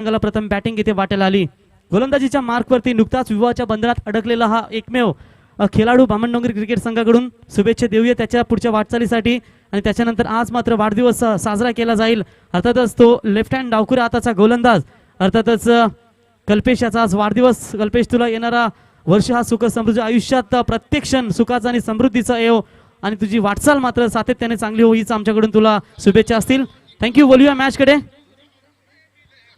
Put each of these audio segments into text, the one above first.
संघाला प्रथम बॅटिंग इथे वाटेल आली. गोलंदाजीच्या मार्कवरती नुकताच विवाहाच्या बंधनात अडकलेला हा एकमेव खेळाडू बामणडोंगरी क्रिकेट संघाकडून शुभेच्छा देऊया त्याच्या पुढच्या वाटचालीसाठी. आणि त्याच्यानंतर आज मात्र वाढदिवस साजरा केला जाईल. अर्थातच तो लेफ्ट हँड डावखुरा हाताचा गोलंदाज अर्थातच कल्पेश याचा आज वाढदिवस. कल्पेश तुला येणारा वर्ष हा सुख समृद्धी आयुष्यात प्रत्येक क्षण सुखाचा आणि समृद्धीचा येव आणि तुझी वाटचाल मात्र सातत्याने चांगली हो हीच आमच्याकडून तुला शुभेच्छा असतील. थँक्यू. बोलूया मॅच कडे.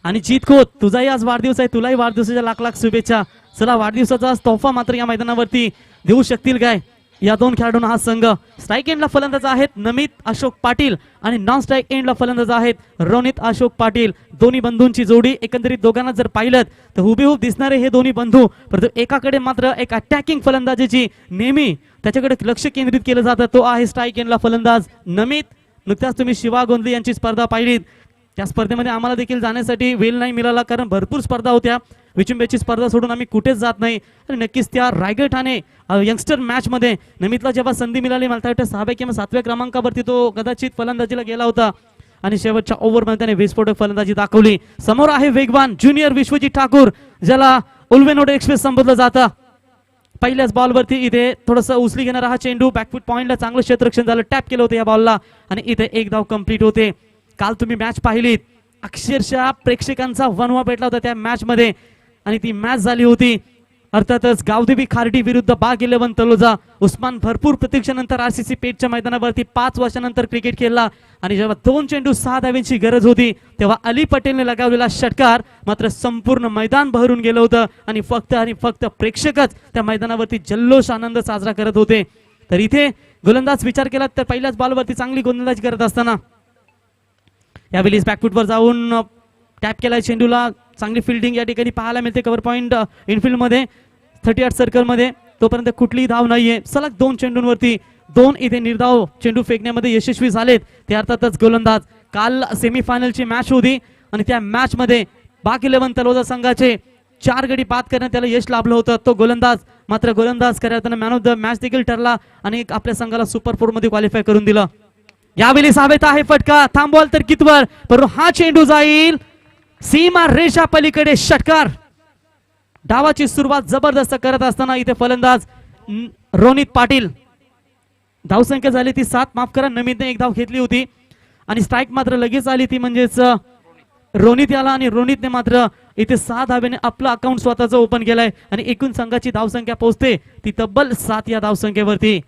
आणि जीत खोत तुझाही आज वाढदिवस आहे, तुलाही वाढदिवसाच्या लाख लाख शुभेच्छा. चला वाढदिवसाचा आज तोहफा मात्र या मैदानावरती देऊ शकतील काय या दोन खेळाडूंना हा संघ. स्ट्राईक एंडला फलंदाज आहेत नमित अशोक पाटील आणि नॉन स्ट्राईक एंडला फलंदाज आहेत रोनित अशोक पाटील. दोन्ही बंधूंची जोडी एकंदरीत दोघांना जर पाहिलं तर हुबेहूब दिसणारे हे दोन्ही बंधू, परंतु एकाकडे मात्र एक अटॅकिंग फलंदाजीची नेहमी त्याच्याकडे लक्ष केंद्रित केलं जातं. तो आहे स्ट्राईक एंडला फलंदाज नमित. नुकताच तुम्ही शिवा गोंधळे यांची स्पर्धा पाहिलीत. त्या स्पर्धेमध्ये आम्हाला देखील जाण्यासाठी वेळ नाही मिळाला कारण भरपूर स्पर्धा होत्या. विचुंबेची स्पर्धा सोडून आम्ही कुठेच जात नाही. आणि नक्कीच त्या रायगड ठाणे यंगस्टर मॅच मध्ये नमितला जेव्हा संधी मिळाली मला वाटतं 6व्या किंवा 7व्या क्रमांकावरती तो कदाचित फलंदाजीला गेला होता आणि शेवटच्या ओव्हरमध्ये त्याने विस्फोटक फलंदाजी दाखवली. समोर आहे वेगवान ज्युनियर विश्वजित ठाकूर ज्याला उल्वेनोड एक्सप्रेस संबोधलं जातं. पहिल्याच बॉलवरती इथे थोडंसं उचली घेणारा हा चेंडू बॅकफूट पॉइंटला चांगलं क्षेत्ररक्षण झालं. टॅप केलं होतं या बॉलला आणि इथे एक धाव कंप्लीट होते. काल तुम्ही मॅच पाहिलीत अक्षरशः प्रेक्षकांचा वनवा भेटला होता त्या मॅच मध्ये आणि ती मॅच झाली होती अर्थातच गावदेवी खार्डी विरुद्ध बाग 11 तलोजा. उस्मान भरपूर प्रतीक्षेनंतर आरसीसी पेठच्या मैदानावरती 5 वर्षानंतर क्रिकेट खेळला आणि जेव्हा 2 चेंडू 6 धावांची गरज होती तेव्हा अली पटेलने लगावलेला षटकार मात्र संपूर्ण मैदान बहरून गेलं होतं आणि फक्त प्रेक्षकच त्या मैदानावरती जल्लोष आनंद साजरा करत होते. तर इथे गोलंदाज विचार केला तर पहिल्याच बॉलवरती चांगली गोलंदाजी करत असताना यावेळी बॅकफुटवर जाऊन टॅप केला चेंडूला. चांगली फिल्डिंग या ठिकाणी पाहायला मिळते कव्हर पॉइंट इनफिल्ड मध्ये 38 सर्कल मध्ये. तोपर्यंत कुठलीही धाव नाहीये. सलग 2 चेंडूंवरती 2 इथे निर्धाव चेंडू फेकण्यामध्ये यशस्वी झालेत ते अर्थातच गोलंदाज. काल सेमीफायनलची मॅच होती आणि त्या मॅच मध्ये बाग 11 तलोजा संघाचे 4 गडी बाद करण्यात त्याला यश लाभलं होतं. तो गोलंदाज मात्र गोलंदाज करताना मॅन ऑफ द मॅच देखील ठरला आणि आपल्या संघाला सुपर 4 मध्ये क्वालिफाय करून दिलं. यावेळी सावेत आहे फटका. थांबवाल तर कितवर परंतु हा चेंडू जाईल सीमा रेषा पलीकडे. षटकार. डावाची सुरुवात जबरदस्त करत असताना इथे फलंदाज रोनित पाटील. धावसंख्या झाली ती 7. माफ करा नमितने एक धाव घेतली होती आणि स्ट्राईक मात्र लगेच आली ती म्हणजेच रोनित याला आणि रोनितने मात्र इथे 6 धावेने आपलं अकाउंट स्वतःचं ओपन केलंय आणि एकूण संघाची धावसंख्या पोहोचते ती तब्बल 7 या धावसंख्येवरती.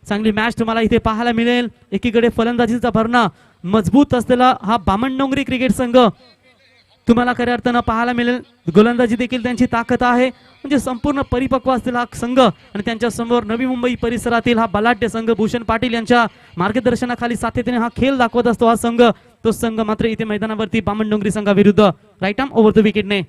चांगली मॅच तुम्हाला इथे पाहायला मिळेल. एकीकडे फलंदाजीचा भरणा मजबूत असलेला हा बामणडोंगरी क्रिकेट संघ तुम्हाला खऱ्या अर्थानं पाहायला मिळेल. गोलंदाजी देखील त्यांची ताकद आहे म्हणजे संपूर्ण परिपक्व असलेला हा संघ आणि त्यांच्या समोर नवी मुंबई परिसरातील हा बलाढ्य संघ भूषण पाटील यांच्या मार्गदर्शनाखाली सातत्याने हा खेळ दाखवत असतो हा संघ. तो संघ मात्र इथे मैदानावरती बामणडोंगरी संघाविरुद्ध राईट आर्म ओव्हर द विकेटने.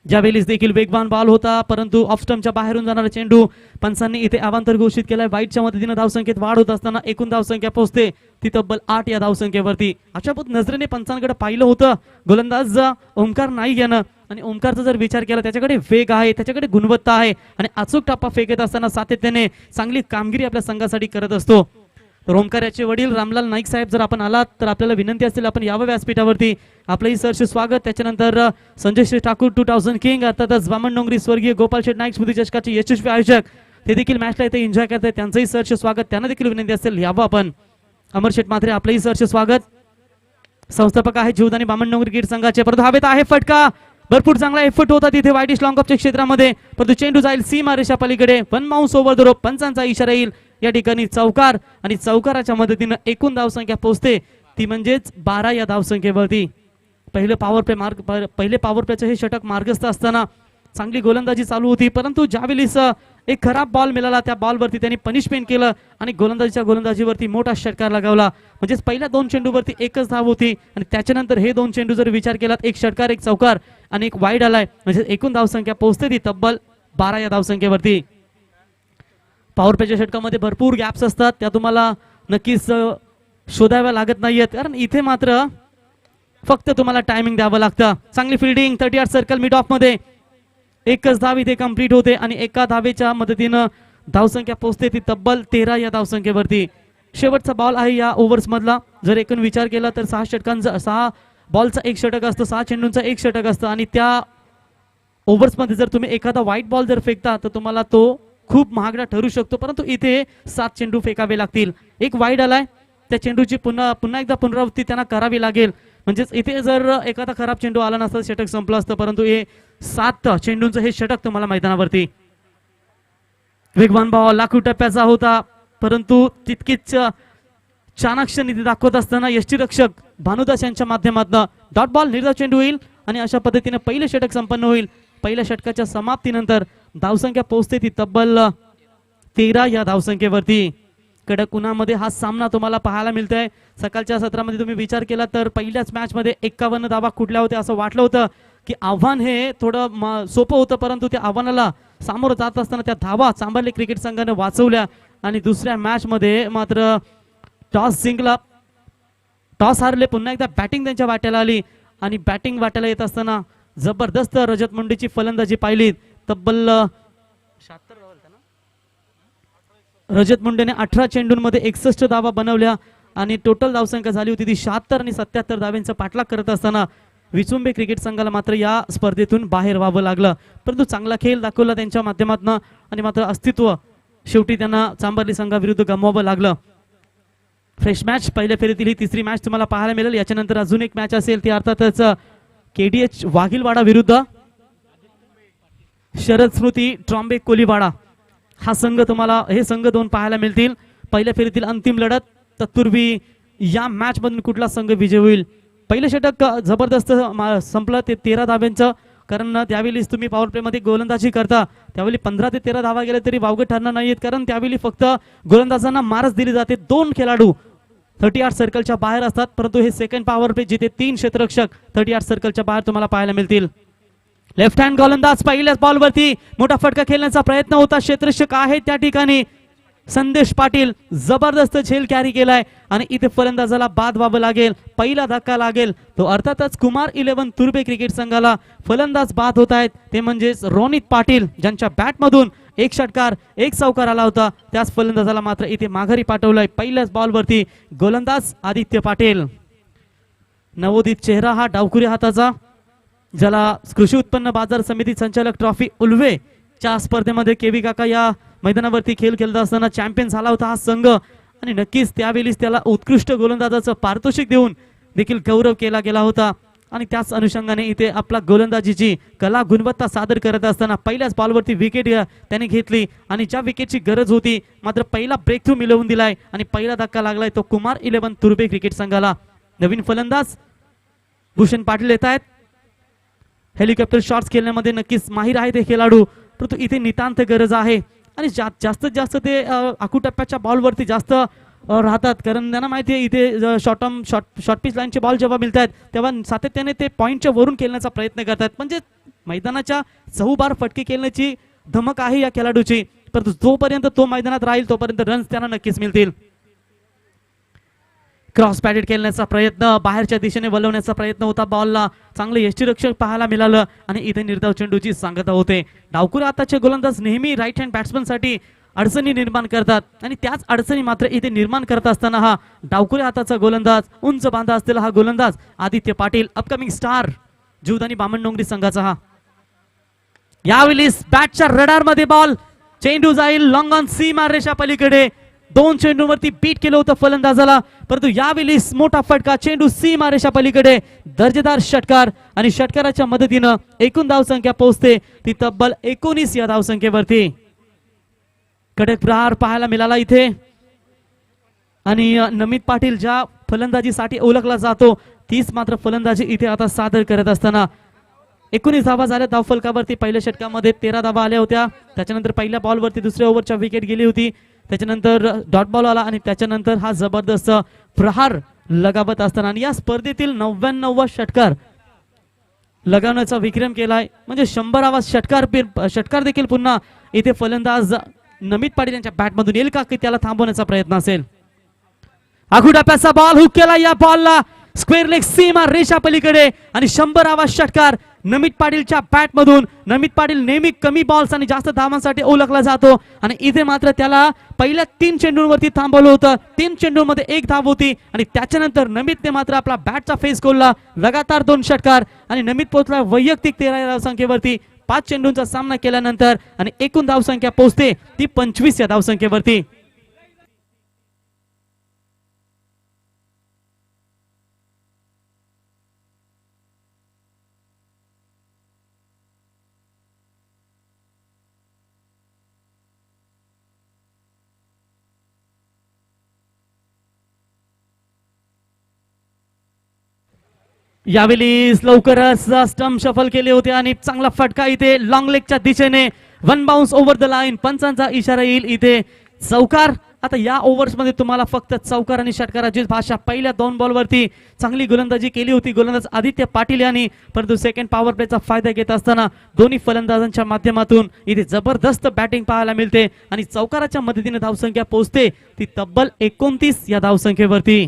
ज्यावेळी देखील वेगवान बॉल होता परंतु ऑफ स्टंपच्या बाहेरून जाणारा चेंडू पंचांनी इथे अवांतर घोषित केलाय. वाईटच्या मदतीने धावसंख्येत वाढ होत असताना एकूण धावसंख्या पोहोचते ती तब्बल 8 या धावसंख्येवरती. अशापत नजरेने पंचांकडे पाहिलं होतं गोलंदाज ओमकार नाही यानं आणि ओमकारचा जर विचार केला त्याच्याकडे वेग आहे, त्याच्याकडे गुणवत्ता आहे आणि अचूक टप्पा फेकत असताना सातत्याने चांगली कामगिरी आपल्या संघासाठी करत असतो. तर ओमकार याचे वडील रामलाल नाईक साहेब जर आपण आलात तर आपल्याला विनंती असेल आपण यावं व्यासपीठावरती. आपलंही सहर्ष स्वागत. त्याच्यानंतर संजय श्री ठाकूर 2000 किंग अर्थातच बामणडोंगरी स्वर्गीय गोपाल शेठ नाईक स्मृती चषकाचे यशस्वी आयोजक ते देखील मॅचला इथे एन्जॉय करतात. त्यांचंही सहर्ष स्वागत. त्यांना देखील विनंती असेल यावं आपण. अमर शेठ मात्रे आपलंही सहर्ष स्वागत. संस्थापक आहे जीवदानी बामणडोंगरी क्रिकेट संघाचे. परंतु हवेत आहे फटका. भरपूर चांगला एफर्ट होता तिथे वाईटिश लॉंग ऑफच्या क्षेत्रामध्ये परंतु चेंडू जाईल सीमा रेषा पलीकडे. 1 बाउन्स ओव्हर द रोप. पंचांचा इशारा येईल या ठिकाणी चौकार आणि चौकाराच्या मदतीने एकूण धावसंख्या पोहोचते ती म्हणजेच 12 या धावसंख्येवरती. पहिले पॉवर प्लेचं हे षटक मार्गस्थ असताना चांगली गोलंदाजी चालू होती परंतु ज्यावेळी एक खराब बॉल मिळाला त्या बॉलवरती त्यांनी पनिशमेंट केलं आणि गोलंदाजीवरती मोठा षटकार लगावला. म्हणजेच पहिल्या 2 चेंडूवरती एकच धाव होती आणि त्याच्यानंतर हे 2 चेंडू जर विचार केला एक षटकार एक चौकार आणि एक वाईड आलाय म्हणजे एकूण धावसंख्या पोहोचते ती तब्बल 12 या धावसंख्येवरती. पॉवर प्लेच्या षटकामध्ये भरपूर गॅप्स असतात त्या तुम्हाला नक्कीच शोधाव्या लागत नाहीयेत कारण इथे मात्र फक्त तुम्हाला टायमिंग द्यावं लागतं. चांगली फिल्डिंग 38 सर्कल मिड ऑफ मध्ये एकच धाव इथे कंप्लीट होते आणि एका धावेच्या मदतीनं धावसंख्या पोहोचते ती तब्बल 13 या धावसंख्येवरती. शेवटचा बॉल आहे या ओव्हर्स मधला. जर एकूण विचार केला तर 6 बॉलचा एक षटक असतो, 6 चेंडूंचा एक षटक असतं आणि त्या ओव्हर्समध्ये जर तुम्ही एखादा व्हाईट बॉल जर फेकता तर तुम्हाला तो खूप महागडा ठरू शकतो, परंतु इथे 7 चेंडू फेकावे लागतील. एक वाईड आलाय, त्या चेंडूची पुन्हा एकदा पुनरावृत्ती त्यांना करावी लागेल. म्हणजेच इथे जर एखादा खराब चेंडू आला नसता षटक संपलं असतं, परंतु हे 7 चेंडूंचं हे षटक तुम्हाला मैदानावरती. वेगवान बॉल लाखो टप्प्याचा होता, परंतु तितकीच चाणाक्ष नीती दाखवत असताना यष्टीरक्षक भानुदास यांच्या माध्यमातून डॉट बॉल निर्धाव चेंडू होईल आणि अशा पद्धतीने पहिले षटक संपन्न होईल. पहिल्या षटकाच्या समाप्तीनंतर धावसंख्या पोहोचते ती तब्बल 13 या धावसंख्येवरती. कडक उन्हामध्ये हा सामना तुम्हाला पाहायला मिळतोय. सकाळच्या सत्रामध्ये तुम्ही विचार केला तर पहिल्याच मॅच मध्ये 51 धावा कुठल्या होत्या असं वाटलं होतं की आव्हान हे थोडं सोपं होतं, परंतु त्या आव्हानाला सामोरं जात असताना त्या धावा चांभारली क्रिकेट संघाने वाचवल्या आणि दुसऱ्या मॅच मध्ये मात्र टॉस जिंकला, टॉस हारले. पुन्हा एकदा बॅटिंग त्यांच्या वाट्याला आली आणि बॅटिंग वाट्याला येत असताना जबरदस्त रजत मुंडेची फलंदाजी पाहिली. तब्बल 76 रजत मुंडेने 18 चेंडूंमध्ये 61 धावा बनवल्या आणि टोटल धावसंख्या झाली होती ती 76 आणि 77 धावांचा पाठलाग करत असताना विचुंबे क्रिकेट संघाला मात्र या स्पर्धेतून बाहेर व्हावं लागलं. परंतु चांगला खेळ दाखवला त्यांच्या माध्यमातून आणि मात्र अस्तित्व शेवटी त्यांना चांभारली संघाविरुद्ध गमवावं लागलं. फ्रेश मॅच पहिल्या फेरीतील ही तिसरी मॅच तुम्हाला पाहायला मिळेल. याच्यानंतर अजून एक मॅच असेल ती अर्थातच KDH वाघिलवाडा विरुद्ध शरद स्मृती ट्रॉम्बे कोलीवाडा. हा संघ तुम्हाला हे संघ दोन पाहायला मिळतील पहिल्या फेरीतील अंतिम लढत. तत्पूर्वी या मॅच मधून कुठला संघ विजय होईल. पहिले षटक जबरदस्त संपलं ते 13 धाव्यांचं, कारण त्यावेळीच तुम्ही पॉवर प्ले मध्ये गोलंदाजी करता त्यावेळी 15 ते 13 धावा गेले तरी वावगं ठरणार नाहीत, कारण त्यावेळी फक्त गोलंदाजांना मारच दिली जाते. 2 खेळाडू 38 सर्कलच्या बाहेर असतात, परंतु हे सेकंड पॉवर प्ले जिथे 3 क्षेत्ररक्षक 38 सर्कलच्या बाहेर तुम्हाला पाहायला मिळतील. लेफ्ट हँड गोलंदाज पहिल्याच बॉलवरती मोठा फटका खेळण्याचा प्रयत्न होता. क्षेत्ररक्षक आहे त्या ठिकाणी संदेश पाटील, जबरदस्त झेल कॅरी केलाय आणि इथे फलंदाजाला बाद व्हावं लागेल. पहिला धक्का लागेल तो अर्थातच कुमार 11 तुर्बे क्रिकेट संघाला. फलंदाज बाद होत आहेत ते म्हणजेच रोनित पाटील, ज्यांच्या बॅट मधून एक षटकार एक चौकार आला होता. त्याच फलंदाजाला मात्र इथे माघारी पाठवलंय. पहिल्याच बॉलवरती गोलंदाज आदित्य पाटील. नवोदित चेहरा हा डावखुरी हाताचा, ज्याला कृषी उत्पन्न बाजार समिती संचालक ट्रॉफी उल्वे च्या स्पर्धेमध्ये केवी काका या मैदानावरती खेळ खेळत असताना चॅम्पियन झाला होता हा संघ, आणि नक्कीच त्यावेळीच त्याला उत्कृष्ट गोलंदाजाचं पारितोषिक देऊन देखील गौरव केला गेला होता. आणि त्याच अनुषंगाने इथे आपला गोलंदाजीची कला गुणवत्ता सादर करत असताना पहिल्याच बॉलवरती विकेट त्याने घेतली आणि ज्या विकेटची गरज होती मात्र पहिला ब्रेक थ्रू मिळवून दिलाय आणि पहिला धक्का लागलाय तो कुमार 11 तुर्बे क्रिकेट संघाला. नवीन फलंदाज भूषण पाटील येत आहेत. हेलिकॉप्टर शॉट्स खेळण्यामध्ये नक्कीच माहीर आहे ते खेळाडू, परंतु इथे नितांत गरज आहे आणि जास्तीत जास्त ते आखूटप्प्याच्या बॉलवरती जास्त राहतात, कारण त्यांना माहिती आहे इथे शॉर्ट पिच लाईनचे बॉल जेव्हा मिळतात तेव्हा सातत्याने ते पॉईंटच्या वरून खेळण्याचा प्रयत्न करतात. म्हणजे मैदानाच्या चहूबार फटके खेळण्याची धमक आहे या खेळाडूची, परंतु जोपर्यंत तो मैदानात राहील तोपर्यंत रन्स त्यांना नक्कीच मिळतील. क्रॉस पॅडेड खेळण्याचा प्रयत्न, बाहेरच्या दिशेने वळवण्याचा प्रयत्न होता बॉलला. चांगले यष्टीरक्षक पाहायला मिळालं आणि इथे निर्धाव चेंडूची सांगता होते. डावखुरा हाताचे गोलंदाज नेहमी राईट हँड बॅट्समन साठी अडचणी निर्माण करतात आणि त्याच अडचणी मात्र इथे निर्माण करत असताना हा डावखुऱ्या हाताचा गोलंदाज, उंच बांधा असलेला हा गोलंदाज आदित्य पाटील, अपकमिंग स्टार जीवदानी बामणडोंगरी संघाचा. हा यावेळी बॅटच्या रडार मध्ये बॉल, चेंडू जाईल लॉंग ऑन सीमा रेषा पलीकडे. 2 चेंडूवरती बीट केलं होतं फलंदाजाला, परंतु यावेळी मोठा फटका, चेंडू सीमा रेषा पलीकडे, दर्जेदार षटकार आणि षटकाराच्या मदतीनं एकूण धावसंख्या पोहोचते ती तब्बल 19 या धावसंख्येवरती. कडक प्रहार पाहायला मिळाला इथे आणि नमित पाटील ज्या फलंदाजीसाठी ओळखला जातो तीच मात्र फलंदाजी इथे आता सादर करत असताना 19 धावा झाल्या धावफलकावरती. पहिल्या षटकामध्ये 13 धावा आल्या होत्या, त्याच्यानंतर पहिल्या बॉलवरती दुसऱ्या ओव्हरच्या विकेट गेली होती, त्याच्यानंतर डॉट बॉल आला आणि त्याच्यानंतर हा जबरदस्त प्रहार लगावत असताना आणि या स्पर्धेतील 99वा षटकार लगावण्याचा विक्रम केलाय. म्हणजे 100वा षटकार देखील पुन्हा इथे फलंदाज नमित पाटील यांच्या बॅटमधून येईल का की त्याला थांबवण्याचा प्रयत्न असेल. आखूडाप्याचा बॉल हुक केला, या बॉलला स्क्वेअर लेग सीमा रेषा पलीकडे आणि 100वा षटकार नमित पाटीलच्या बॅट मधून. नमित पाटील नेहमी कमी बॉल्स आणि जास्त धावांसाठी ओळखला जातो आणि इथे मात्र त्याला पहिल्या 3 चेंडूंवरती थांबवलं होतं. 3 चेंडूंमध्ये 1 धाव होती आणि त्याच्यानंतर नमितने मात्र आपला बॅटचा फेस खोलला. लगातार 2 षटकार आणि नमित पोहोचला वैयक्तिक 13 धावसंख्येवरती 5 चेंडूंचा सामना केल्यानंतर आणि एकूण धावसंख्या पोहोचते ती 25 या धावसंख्येवरती. यावेळी लवकरच स्टंप शफल केले होते आणि चांगला फटका इथे लॉंग लेगच्या दिशेने 1 बाउन्स ओव्हर द लाईन. पंचांचा इशारा येईल इथे चौकार. आता या ओव्हर्स मध्ये तुम्हाला फक्त चौकार आणि षटकाराची भाषा. पहिल्या 2 बॉलवरती चांगली गोलंदाजी केली होती गोलंदाज आदित्य पाटील यांनी, परंतु सेकंड पॉवर प्लेचा फायदा घेत असताना दोन्ही फलंदाजांच्या माध्यमातून इथे जबरदस्त बॅटिंग पाहायला मिळते आणि चौकाराच्या मदतीने धावसंख्या पोहोचते ती तब्बल 29 या धावसंख्येवरती.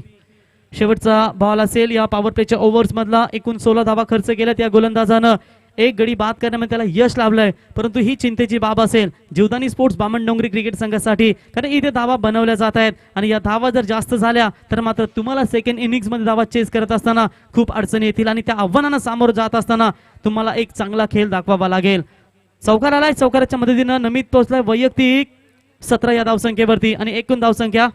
शेवटचा बॉल असेल या पॉवर प्लेच्या ओव्हर्स मधला. एकूण 16 धावा खर्च केल्यात या गोलंदाजानं. 1 गडी बाद करण्यामध्ये त्याला यश लाभलंय, परंतु ही चिंतेची बाब असेल जीवदानी स्पोर्ट्स बामणडोंगरी क्रिकेट संघासाठी, कारण इथे धावा बनवल्या जात आहेत आणि या धावा जर जास्त झाल्या तर मात्र तुम्हाला सेकंड इनिंग्स मध्ये धावा चेस करत असताना खूप अडचणी येतील आणि त्या आव्हानांना सामोरं जात असताना तुम्हाला एक चांगला खेळ दाखवावा लागेल. चौकार आलाय. चौकाराच्या मदतीनं नमित पोहोचलाय वैयक्तिक 17 या धावसंख्येवरती आणि एकूण धावसंख्या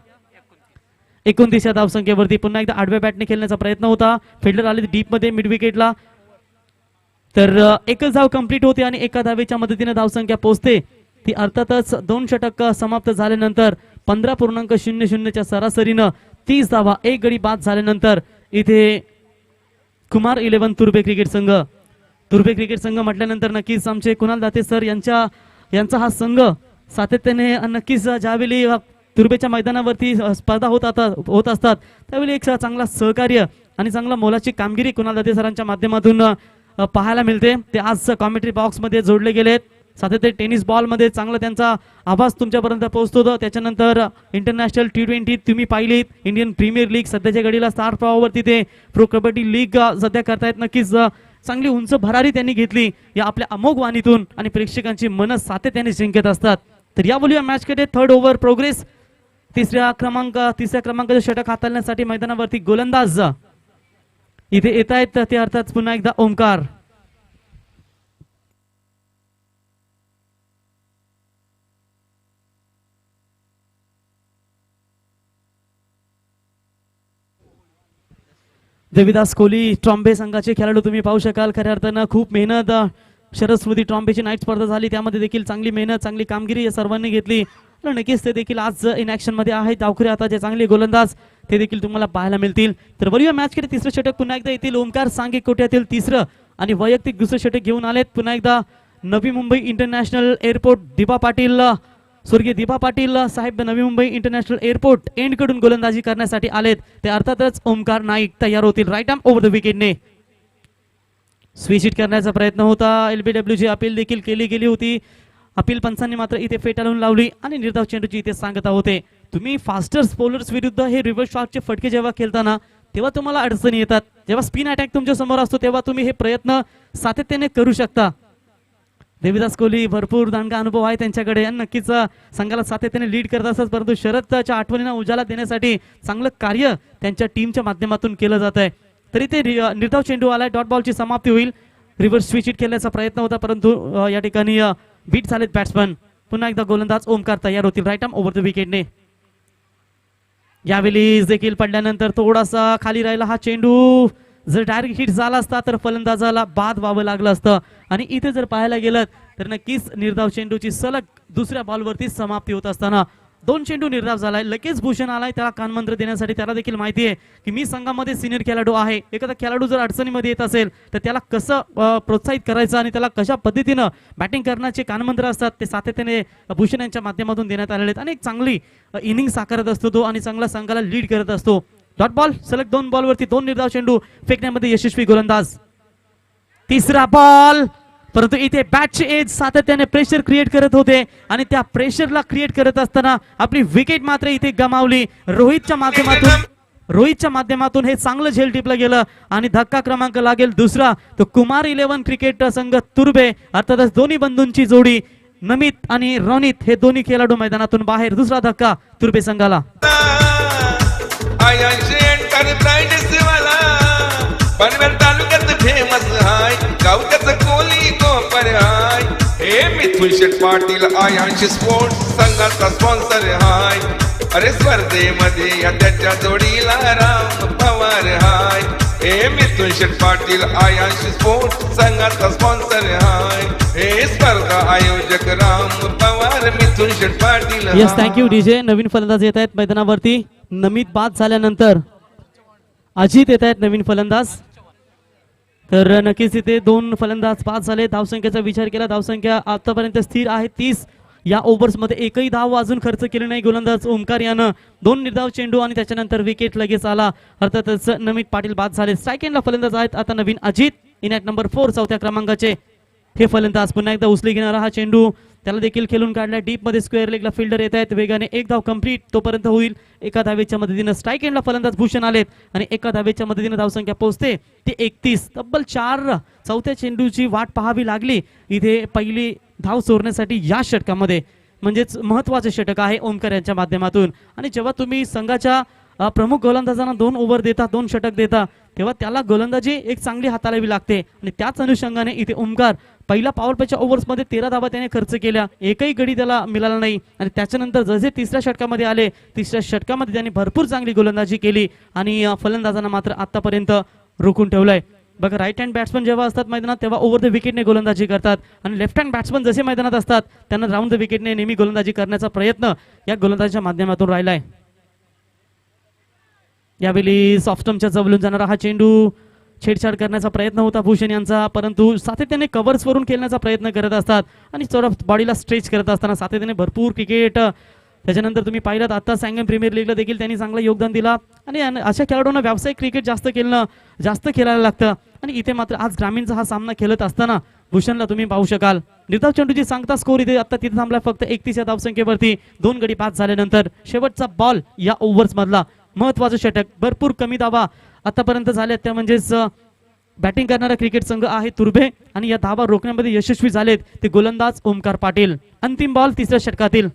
29 या धावसंख्येवरती. पुन्हा एकदा आडव्या बॅटने खेळण्याचा प्रयत्न होता. फिल्डर आले डीप मध्ये मिड विकेटला, तर एकच धाव कंप्लीट होते आणि एका धावेच्या मदतीने धावसंख्या पोहोचते ती अर्थातच 2 षटक समाप्त झाल्यानंतर 15.00 च्या सरासरीनं 30 धावा 1 गडी बाद झाल्यानंतर इथे कुमार 11 तुर्भे क्रिकेट संघ. तुर्भे क्रिकेट संघ म्हटल्यानंतर नक्कीच आमचे कुणाल दाते सर यांचा हा संघ सातत्याने नक्कीच ज्यावेळी तुर्भेच्या मैदानावरती स्पर्धा होत असतात त्यावेळी एक चांगला सहकार्य आणि चांगला मोलाची कामगिरी कुणाल दाते सरांच्या माध्यमातून पाहायला मिळते. ते आज कॉमेंट्री बॉक्स मध्ये जोडले गेलेत. सातत्य टेनिस बॉल मध्ये चांगला त्यांचा आवाज तुमच्यापर्यंत पोहोचतो. त्याच्यानंतर इंटरनॅशनल T20 तुम्ही पाहिलीत. इंडियन प्रीमियर लीग सध्याच्या घडीला स्टार प्रवाहावरती ते प्रो कबड्डी लीग सध्या करतायत. नक्कीच चांगली उंच भरारी त्यांनी घेतली या आपल्या अमोघ वाणीतून आणि प्रेक्षकांची मन सातत्याने जिंकत असतात. तर या बोलूया मॅच कडे. 3rd over progress. तिसऱ्या क्रमांकाचं षटक हाताळण्यासाठी मैदानावरती गोलंदाज इथे येत आहेत ते अर्थात पुन्हा एकदा ओमकार. देविदास कोहली ट्रॉम्बे संघाचे खेळाडू तुम्ही पाहू शकाल. खऱ्या अर्थानं खूप मेहनत. शरद स्मृती ट्रॉम्बेची नाईट स्पर्धा झाली त्यामध्ये देखील चांगली मेहनत चांगली कामगिरी या सर्वांनी घेतली. नक्कीच ते देखील आज इन ऍक्शन मध्ये आहेत. डावखरे आता जे चांगले गोलंदाज ते देखील तुम्हाला पाहायला मिळतील. तर वरूया मॅच कडे. तिसरं षटक पुन्हा एकदा येतील ओमकार सांगे कोट्यातील तिसरं आणि वैयक्तिक दुसरं षटक घेऊन आलेत पुन्हा एकदा नवी मुंबई इंटरनॅशनल एअरपोर्ट दीपा पाटील, स्वर्गीय दीपा पाटील साहेब Navi Mumbai international airport end कडून गोलंदाजी करण्यासाठी आलेत. ते अर्थातच ओमकार नाईक तयार होतील. राईट आर्म ओव्हर द विकेटने स्विच हिट करण्याचा प्रयत्न होता. LBW ची अपील देखील केली गेली होती. अपील पंचांनी मात्र इथे फेटाळून लावली आणि निर्धाव चेंडूची इथे सांगता होते. तुम्ही फास्टर्स बॉलर्स विरुद्ध हे रिव्हर्स शॉटचे फटके जेव्हा खेळताना तेव्हा तुम्हाला अडचणी येतात. जेव्हा स्पिन अटॅक तुमच्या समोर असतो तेव्हा तुम्ही हे प्रयत्न सातत्याने करू शकता. देविदास कोहली भरपूर दांडगा अनुभव आहे त्यांच्याकडे आणि नक्कीच संघाला सातत्याने लीड करत असतात. परंतु शरदच्या आठवणींना उजाला देण्यासाठी चांगलं कार्य त्यांच्या टीमच्या माध्यमातून केलं जात आहे. तरी ते निर्धाव चेंडू आलाय. डॉट बॉलची समाप्ती होईल. रिव्हर्स स्विच हिट खेळण्याचा प्रयत्न होता परंतु या ठिकाणी बीट झालेत बॅट्समन. पुन्हा एकदा गोलंदाज ओमकार तयार होतील. राईट आर्म ओव्हर द विकेटने. यावेळी देखील पडल्यानंतर थोडासा खाली राहिला हा चेंडू. जर डायरेक्ट हिट झाला असता तर फलंदाजाला बाद व्हावं लागलं असतं आणि इथे जर पाहायला गेलं तर नक्कीच निर्धाव चेंडूची सलग दुसऱ्या बॉलवरती समाप्ती होत असताना 2 चेंडू निर्धाव झालाय. लगेच भूषण आलाय त्याला कानमंत्र देण्यासाठी. त्याला देखील माहिती आहे की मी संघामध्ये सिनियर खेळाडू आहे. एखादा खेळाडू जर अडचणीमध्ये येत असेल तर त्याला कसं प्रोत्साहित करायचं आणि त्याला कशा पद्धतीनं बॅटिंग करण्याचे कानमंत्र असतात ते सातत्याने भूषण यांच्या माध्यमातून देण्यात आलेले आहेत आणि एक चांगली इनिंग साकारत असतो तो आणि चांगला संघाला लीड करत असतो. डॉट बॉल सलग 2 बॉलवरती 2 निर्धाव चेंडू फेकण्यामध्ये यशस्वी गोलंदाज. तिसरा बॉल परंतु इथे बॅटचे एज सातत्याने प्रेशर क्रिएट करत होते आणि त्या प्रेशरला क्रिएट करत असताना आपली विकेट मात्र इथे गमावली. रोहितच्या माध्यमातून रोहितच्या माध्यमातून हे चांगलं झेल टिपलं गेलं आणि धक्का क्रमांक लागेल दुसरा तो कुमार 11 क्रिकेट संघ तुर्बे अर्थातच दोन्ही बंधूंची जोडी नमित आणि रोनित हे दोन्ही खेळाडू मैदानातून बाहेर. दुसरा धक्का तुर्बे संघाला. पनवेल तालुक्यात फेमस हाय गावच्याच कोली कोपर हाय हे मिथुन शेठ पाटील आयांश स्पोर्ट्स संघाचा स्पॉन्सर हाय. अरे स्पर्धेमध्ये या त्याच्या जोडीला राम पवार हाय हे मिथुन शेठ पाटील आयांश स्पोर्ट्स संघाचा स्पॉन्सर हाय. हे स्पर्धा आयोजक Ram Pawar Mithun Sheth Patil. Yes thank you DJ. नवीन फलंदाज येत आहेत मैदानावरती. नमित बाद झाल्यानंतर अजित येत आहेत नवीन फलंदाज. तर नक्कीच इथे दोन फलंदाज बाद झाले. धावसंख्येचा विचार केला धावसंख्या आतापर्यंत स्थिर आहे 30. या ओव्हर्स मध्ये एकही धाव अजून खर्च केली नाही. गोलंदाज ओमकार यानं 2 निर्धाव चेंडू आणि त्याच्यानंतर विकेट लगेच आला. अर्थातच नमित पाटील बाद झाले. सेकंडला फलंदाज आहेत आता नवीन अजित इन ॲट नंबर 4 चौथ्या क्रमांकाचे हे फलंदाज. पुन्हा एकदा उचली घेणारा हा चेंडू त्याला देखील खेळून काढला. डीप मध्ये स्क्वेअर लेगला फिल्डर येत आहेत वेगाने. एक धाव कंप्लीट तोपर्यंत होईल. एका धावेच्या मदतीने स्ट्राईक एंडला फलंदाज भूषण आलेत आणि एका धावेच्या मदतीने धावसंख्या पोहोचते ते 31. तब्बल 4 चौथ्या चेंडूची वाट पाहावी लागली इथे पहिली धाव चोरण्यासाठी या षटकामध्ये. म्हणजेच महत्वाचे षटक आहे ओमकार यांच्या माध्यमातून. आणि जेव्हा तुम्ही संघाच्या प्रमुख गोलंदाजांना 2 ओव्हर देता 2 षटक देता तेव्हा त्याला गोलंदाजी एक चांगली हाताळावी लागते आणि त्याच अनुषंगाने इथे ओमकार पहिला पॉवर प्लेच्या ओव्हर्समध्ये 13 धावा त्याने खर्च केल्या. एकही गडी त्याला मिळाला नाही आणि त्याच्यानंतर जसे तिसऱ्या षटकामध्ये आले तिसऱ्या षटकामध्ये त्याने भरपूर चांगली गोलंदाजी केली आणि फलंदाजांना मात्र आतापर्यंत रोखून ठेवलंय. बघा राईट हँड बॅट्समन जेव्हा असतात मैदानात तेव्हा ओव्हर द विकेटने गोलंदाजी करतात आणि लेफ्ट हँड बॅट्समन जसे मैदानात असतात त्यांना राऊंड द विकेटने नेहमी गोलंदाजी करण्याचा प्रयत्न या गोलंदाजीच्या माध्यमातून राहिलाय. यावेळी सॉफ्टमच्या जवळून जाणारा हा चेंडू छेडछाड करण्याचा प्रयत्न होता भूषण यांचा परंतु सातत्याने कव्हर्स वरून खेळण्याचा प्रयत्न करत असतात आणि थोडा बॉडीला स्ट्रेच करत असताना सातत्याने भरपूर क्रिकेट. त्याच्यानंतर तुम्ही पाहिलात आता सॅंगम प्रीमियर लीगला देखील त्यांनी चांगलं योगदान दिला आणि अशा खेळाडूंना व्यावसायिक क्रिकेट जास्त खेळायला लागतं आणि इथे मात्र आज ग्रामीणचा हा सामना खेळत असताना भूषणला तुम्ही पाहू शकाल. निर्धाव चेंडूची सांगता स्कोर इथे आता तिथे थांबला फक्त 31 या धावसंख्येवरती. 2 गडी बाद झाल्यानंतर शेवटचा बॉल या ओव्हर्स मधला महत्वाचं षटक. भरपूर कमी धावा आतापर्यंत झाल्यात त्या म्हणजेच बॅटिंग करणारा क्रिकेट संघ आहे तुर्भे आणि या धावा रोखण्यामध्ये यशस्वी झालेत ते गोलंदाज ओमकार पाटील. अंतिम बॉल तिसऱ्या षटकातील.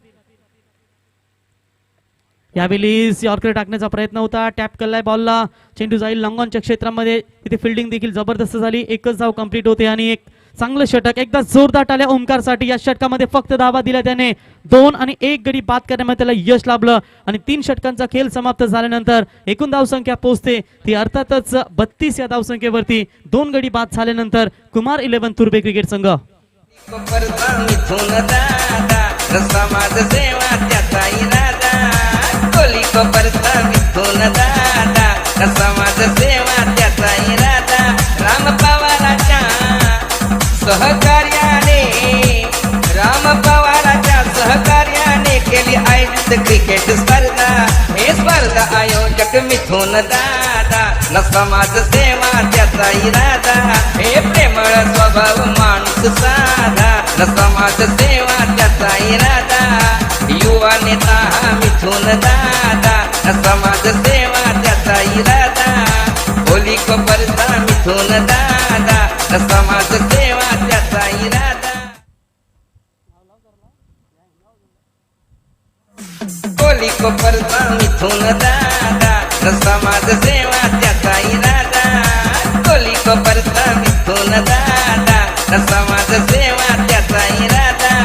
यावेळी यॉर्कर टाकण्याचा प्रयत्न होता. टॅप केलाय बॉलला. चेंडू जाईल लॉंगॉनच्या क्षेत्रामध्ये. तिथे फिल्डिंग देखील जबरदस्त झाली. एकच धाव कंप्लीट होते आणि एक चांगलं षटक एकदा जोरदार टाळ्या ओमकारसाठी. या षटकामध्ये फक्त धावा दिल्या त्याने 2 आणि 1 गडी बाद करण्यामध्ये त्याला यश लाभलं आणि 3 षटकांचा खेळ समाप्त झाल्यानंतर एकूण धावसंख्या पोहोचते ती अर्थातच 32 या धावसंख्येवरती. 2 गडी बाद झाल्यानंतर कुमार 11 तुर्बे क्रिकेट संघ. राम पवाराच्या सहकार्याने केली आयोजित क्रिकेट स्पर्धा. हे स्पर्धा आयोजक मिथुन दादा न समाज सेवा त्याचा इरादा. हे प्रेमळ स्वभाव माणूस साधा न समाज सेवा त्याचा इरादा. युवा नेता मिथुन दादा न समाज सेवा त्याचा इरादा. होली कोपरचा मिथुन दादा न समाज सेवा त्याचा इरादा. होली कोपरचा मिथुन दादा न समाज सेवा त्याचा इरादा. होली कोपरचा मिथुन दादा न समाज सेवा त्याचा इरादा.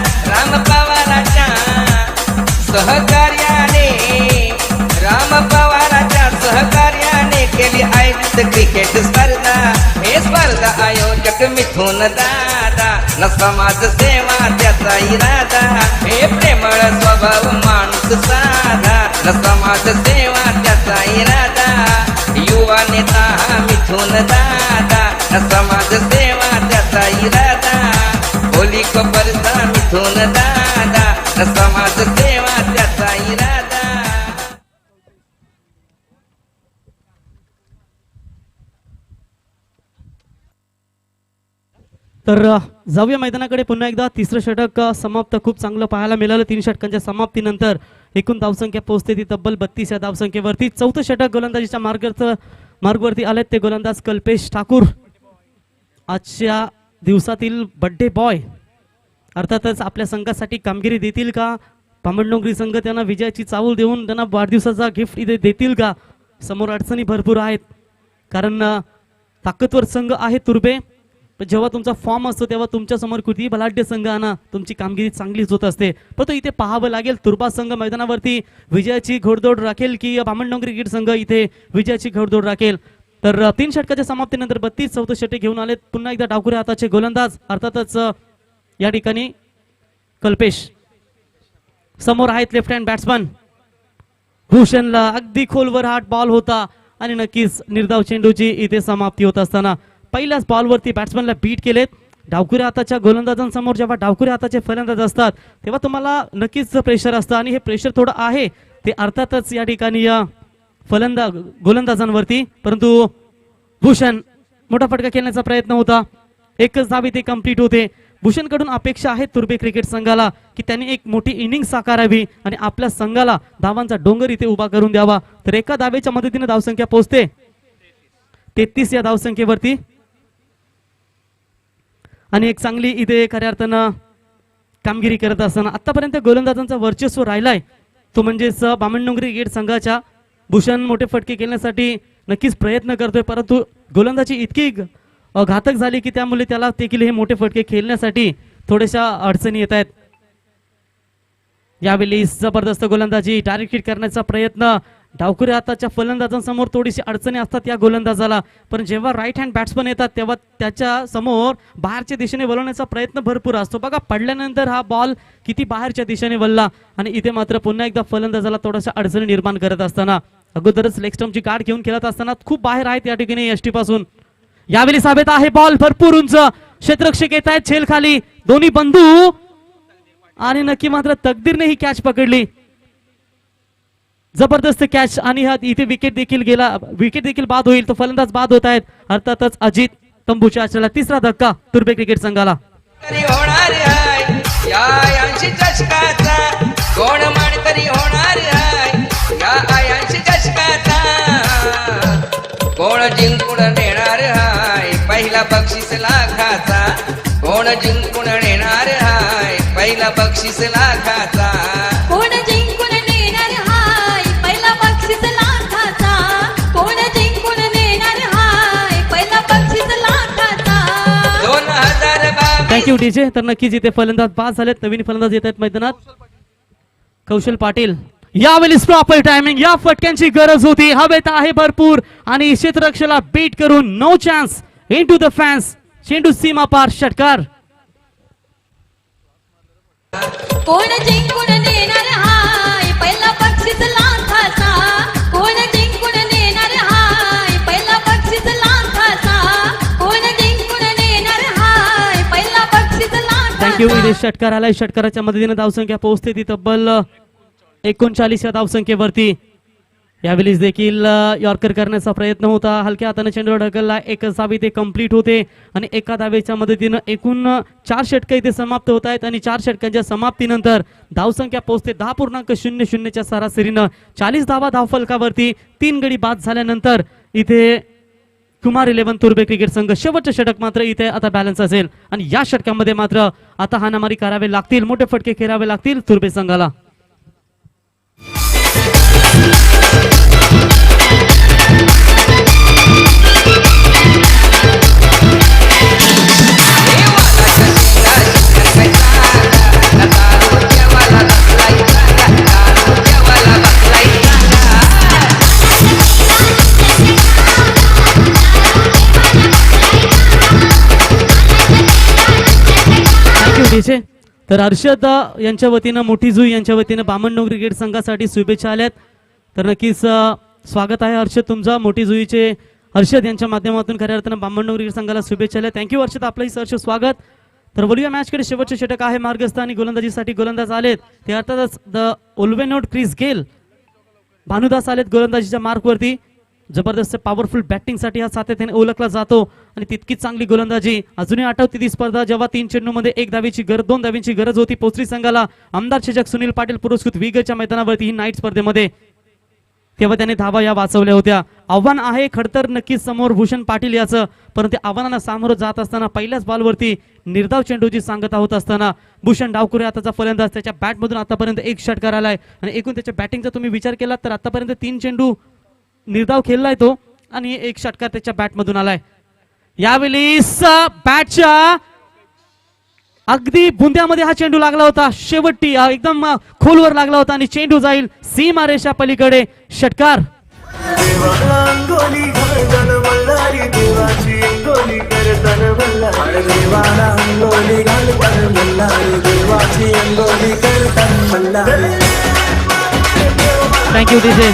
राम पवाराच्या सहकार्याने केली आयोजित क्रिकेट स्पर्धा. हे स्पर्धा आयोजक मिथुन दादा न समाज सेवा त्याचा इरादा. हे प्रेमळ स्वभाव माणूस साधा न समाज सेवा त्याचा इरादा. युवा नेता मिथुन दादा न समाज सेवा त्याचा इरादा. होली कोपरचा मिथुन दादा न समाज सेवा त्याचा इरादा. तर जाऊया मैदानाकडे पुन्हा एकदा. तिसरं षटक समाप्त. खूप चांगलं पाहायला मिळालं. 3 षटकांच्या समाप्तीनंतर एकूण धावसंख्या पोहोचते ती तब्बल 32 या धावसंख्येवरती. चौथं षटक गोलंदाजीच्या मार्गवरती आलेत ते गोलंदाज कल्पेश ठाकूर. आजच्या दिवसातील बड्डे बॉय अर्थातच आपल्या संघासाठी कामगिरी देतील का? बामणडोंगरी संघ त्यांना विजयाची चाहूल देऊन त्यांना वाढदिवसाचा गिफ्ट इथे देतील का? समोर अडचणी भरपूर आहेत कारण ताकदवर संघ आहे तुर्बे. पण जेव्हा तुमचा फॉर्म असतो तेव्हा तुमच्या समोर कितीही बलाढ्य संघ आणा तुमची कामगिरी चांगलीच होत असते. पण तो इथे पाहावं लागेल तुर्बा संघ मैदानावरती विजयाची घोडदौड राखेल की बामणडोंगरी क्रिकेट संघ इथे विजयाची घोडदौड राखेल. तर 3 षटकाच्या समाप्तीनंतर 32 चौथं षटक घेऊन आलेत पुन्हा एकदा डावखुऱ्या हाताचे गोलंदाज अर्थातच या ठिकाणी कल्पेश. समोर आहेत लेफ्ट हँड बॅट्समन भूषणला. अगदी खोलवर हात बॉल होता आणि नक्कीच निर्धाव चेंडूची इथे समाप्ती होत असताना पहिल्याच बॉलवरती बॅट्समनला बीट केलेत. डावखुऱ्या हाताच्या गोलंदाजांसमोर जेव्हा डावखुऱ्या हाताचे फलंदाज असतात तेव्हा तुम्हाला नक्कीच प्रेशर असतं आणि हे प्रेशर थोडं आहे ते अर्थातच या ठिकाणी गोलंदाजांवरती. परंतु भूषण मोठा फटका खेळण्याचा प्रयत्न होता. एकच धाव इथे कंप्लीट होते. भूषणकडून अपेक्षा आहे तुर्बे क्रिकेट संघाला की त्यांनी एक मोठी इनिंग साकारावी आणि आपल्या संघाला धावांचा डोंगर इथे उभा करून द्यावा. तर एका धावेच्या मदतीने धावसंख्या पोहोचते 33 या धावसंख्येवरती आणि एक चांगली इथे खऱ्या अर्थानं कामगिरी करत असताना आतापर्यंत गोलंदाजांचा वर्चस्व राहिलाय तो म्हणजेच बामणडोंगरी क्रिकेट संघाच्या. भूषण मोठे फटके खेळण्यासाठी नक्कीच प्रयत्न करतोय परंतु गोलंदाजी इतकी घातक झाली की त्यामुळे त्याला देखील हे मोठे फटके खेळण्यासाठी थोड्याशा अडचणी येत आहेत. यावेळी जबरदस्त गोलंदाजी डायरेक्ट हिट करण्याचा प्रयत्न. डावखुऱ्या हाताच्या फलंदाजांसमोर थोडीशी अडचणी असतात या गोलंदाजाला पण जेव्हा राईट हँड बॅट्समन येतात तेव्हा त्याच्या समोर बाहेरच्या दिशेने वळवण्याचा प्रयत्न भरपूर असतो. बघा पडल्यानंतर हा बॉल किती बाहेरच्या दिशेने वळला आणि इथे मात्र पुन्हा एकदा फलंदाजाला थोडासा अडचणी निर्माण करत असताना अगोदरच लेग स्टंपची गाठ घेऊन खेळत असताना खूप बाहेर आहेत या ठिकाणी एसटी पासून. यावेळी साबेत आहे बॉल भरपूर उंच. क्षेत्ररक्षक येत आहेत छेल खाली दोन्ही बंधू आणि नक्की मात्र तकदीरने ही कॅच पकडली. जबरदस्त कॅच आणि इथे विकेट देखील बाद होईल. तो फलंदाज बाद होत आहेत अर्थातच अजित तंबूच्या आचरला. तिसरा धक्का तुर्बे क्रिकेट संघाला. होणार आहे या 80 चषकाचा कोण मानकरी होणार आहे या 80 चषकाचा कोण जिंकून नेणार आहे पहिला बक्षीस लाखाचा कोण जिंकून नेणार आहे पहिला बक्षीस लाखाचा कोण जिंकून नेणार हाय पहिला बक्षीस लाखाचा कोण जिंकून नेणार हाय पहिला बक्षीस लाखाचा 2022 थँक्यू डीजे. तर नक्कीच इथे फलंदाज बाद झालेत. नवीन फलंदाज येत आहेत मैदानात. कौशल पाटील. यावेळी प्रॉपर टायमिंग. या फटक्यांची गरज होती. हवेत आहे भरपूर आणि क्षेत्ररक्षकाला बीट करून no chance into the fans. चेंडू सीमा पार षटकार. कोण जिंकून नेणार हाय पहिला बक्षीस लाखाचा कोण जिंकून नेणार हाय पहिला बक्षीस लाखाचा कोण जिंकून नेणार हाय पहिला बक्षीस थँक्यू. लाखाचा. इथे षटकार आलाय. षटकाराच्या मदतीने धावसंख्या पोहोचते ती तब्बल 39 या धावसंख्येवरती. यावेळी देखील यॉर्कर करण्याचा प्रयत्न होता. हलक्या हाताने चेंडू ढकलला. एकच धाव इथे कंप्लीट होते आणि एका धावेच्या मदतीनं एकूण 4 षटकं इथे समाप्त होत आहेत आणि 4 षटकांच्या समाप्तीनंतर धावसंख्या पोहोचते 10.00 च्या सरासरीनं. 40 धावा धावफलकावरती. 3 गडी बाद झाल्यानंतर इथे कुमार 11 तुर्बे क्रिकेट संघ. शेवटचं षटक मात्र इथे आता बॅलन्स असेल आणि या षटकामध्ये मात्र आता हाणामारी करावे लागतील. मोठे फटके खेळावे लागतील तुर्बे संघाला. डीजे. तर अर्षद यांच्या वतीनं मोठी जुई यांच्या वतीनं बामणडोंगरी क्रिकेट संघासाठी शुभेच्छा आल्यात. तर नक्कीच स्वागत आहे हर्षद तुमचा. मोठी जुईचे हर्षद यांच्या माध्यमातून खऱ्या अर्थानं बामणडोंगरी क्रिकेट संघाला शुभेच्छा आल्या. थँक्यू हर्षद आपलंही सहर्ष स्वागत. तर बोलूया मॅचकडे. शेवटचे षटक आहे मार्गस्थ आणि गोलंदाजीसाठी गोलंदाज आलेत ते अर्थातच द ओल्वेनोड क्रिस गेल भानुदास आलेत गोलंदाजीच्या मार्कवरती. जबरदस्त पॉवरफुल बॅटिंगसाठी हा सातत्याने ओळखला जातो आणि तितकीच चांगली गोलंदाजी. अजूनही आठवते ती स्पर्धा जेव्हा 3 चेंडूमध्ये 1 धावेची गरज 2 धावेची गरज होती. पोचरी संघाला आमदार चषक सुनील पाटील पुरस्कृत विगच्या मैदानावरती ही नाईट स्पर्धेमध्ये, तेव्हा त्याने धावा या वाचवल्या होत्या. आव्हान आहे खडतर नक्कीच समोर भूषण पाटील याचं, परंतु आव्हानाला सामोरं जात असताना पहिल्याच बॉलवरती निर्धाव चेंडूची सांगता होत असताना भूषण डावकुरे आताचा फलंदाज त्याच्या बॅटमधून आतापर्यंत 1 षटकार आलाय आणि एकूण त्याच्या बॅटिंगचा तुम्ही विचार केला तर आतापर्यंत 3 चेंडू निर्धाव खेळलाय तो आणि 1 षटकार त्याच्या बॅटमधून आलाय. यावेळी बॅटच्या अगदी बुंद्यामध्ये हा चेंडू लागला होता, शेवटी एकदम खोलवर लागला होता आणि चेंडू जाईल सीमारेषा पलीकडे. षटकार. देवाला अंगोली घालतान मल्हारी देवाची अंगोली करतान मल्हारी देवाला अंगोली घालतान मल्हारी देवाची अंगोली करतान मल्हारी. Thank you DJ.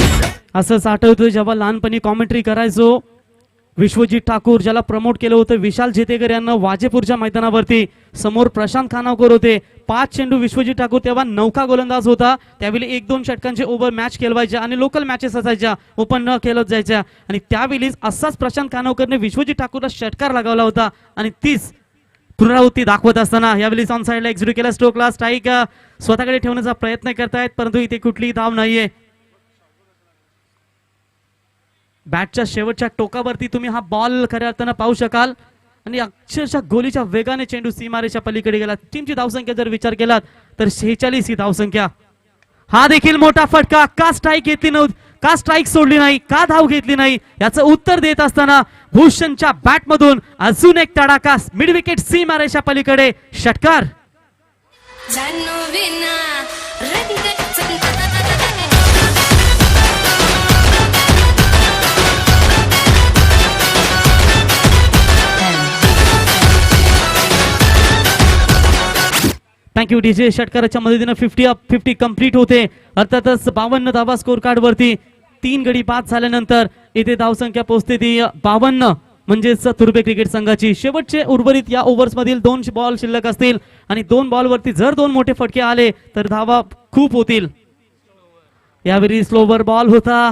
असंच आठवतोय जेव्हा लहानपणी कॉमेंट्री करायचो, विश्वजित ठाकूर ज्याला प्रमोट केलं होतं विशाल जेतेकर यांना वाजेपूरच्या मैदानावरती, समोर प्रशांत खानावकर होते. 5 चेंडू विश्वजित ठाकूर तेव्हा नौका गोलंदाज होता. त्यावेळी 1-2 षटकांचे ओव्हर मॅच खेळवायच्या आणि लोकल मॅचेस असायच्या, ओपन न खेळत जायच्या आणि त्यावेळीच असाच प्रशांत खानावकरने विश्वजित ठाकूरला षटकार लगावला होता आणि तीच पुनरावृत्ती दाखवत असताना यावेळी ऑन साइडला एक्झिक्यूट केला. स्ट्रोकला स्ट्राईक स्वतःकडे ठेवण्याचा प्रयत्न करतायत, परंतु इथे कुठलीही धाव नाहीये. बॅटच्या शेवटच्या टोकावरती तुम्ही हा बॉल खऱ्या अर्थानं पाहू शकाल आणि अक्षरशः गोलीच्या वेगाने चेंडू सीमारेषा पलीकडे गेला. टीमची धावसंख्या जर विचार केलात तर 46 ही धावसंख्या. हा देखील मोठा फटका. का स्ट्राईक घेतली नव्हती, का स्ट्राईक सोडली नाही, का धाव घेतली नाही याचं उत्तर देत असताना भूषणच्या बॅटमधून अजून एक तडाखा. मिड विकेट सीमारेषा पलीकडे. षटकार. Thank you DJ. षटकाराच्या मदतीने 50 कंप्लीट होते. अर्थातच 52 धावा स्कोर कार्ड वरती. 3 गडी बाद झाल्यानंतर इथे धावसंख्या पोहोचते ती 52, म्हणजेच तुर्भे क्रिकेट संघाची. शेवटचे उर्वरित या ओव्हर्स मधील 2 बॉल शिल्लक असतील आणि 2 बॉल वरती जर 2 मोठे फटके आले तर धावा खूप होतील. यावेळी स्लोवर बॉल होता,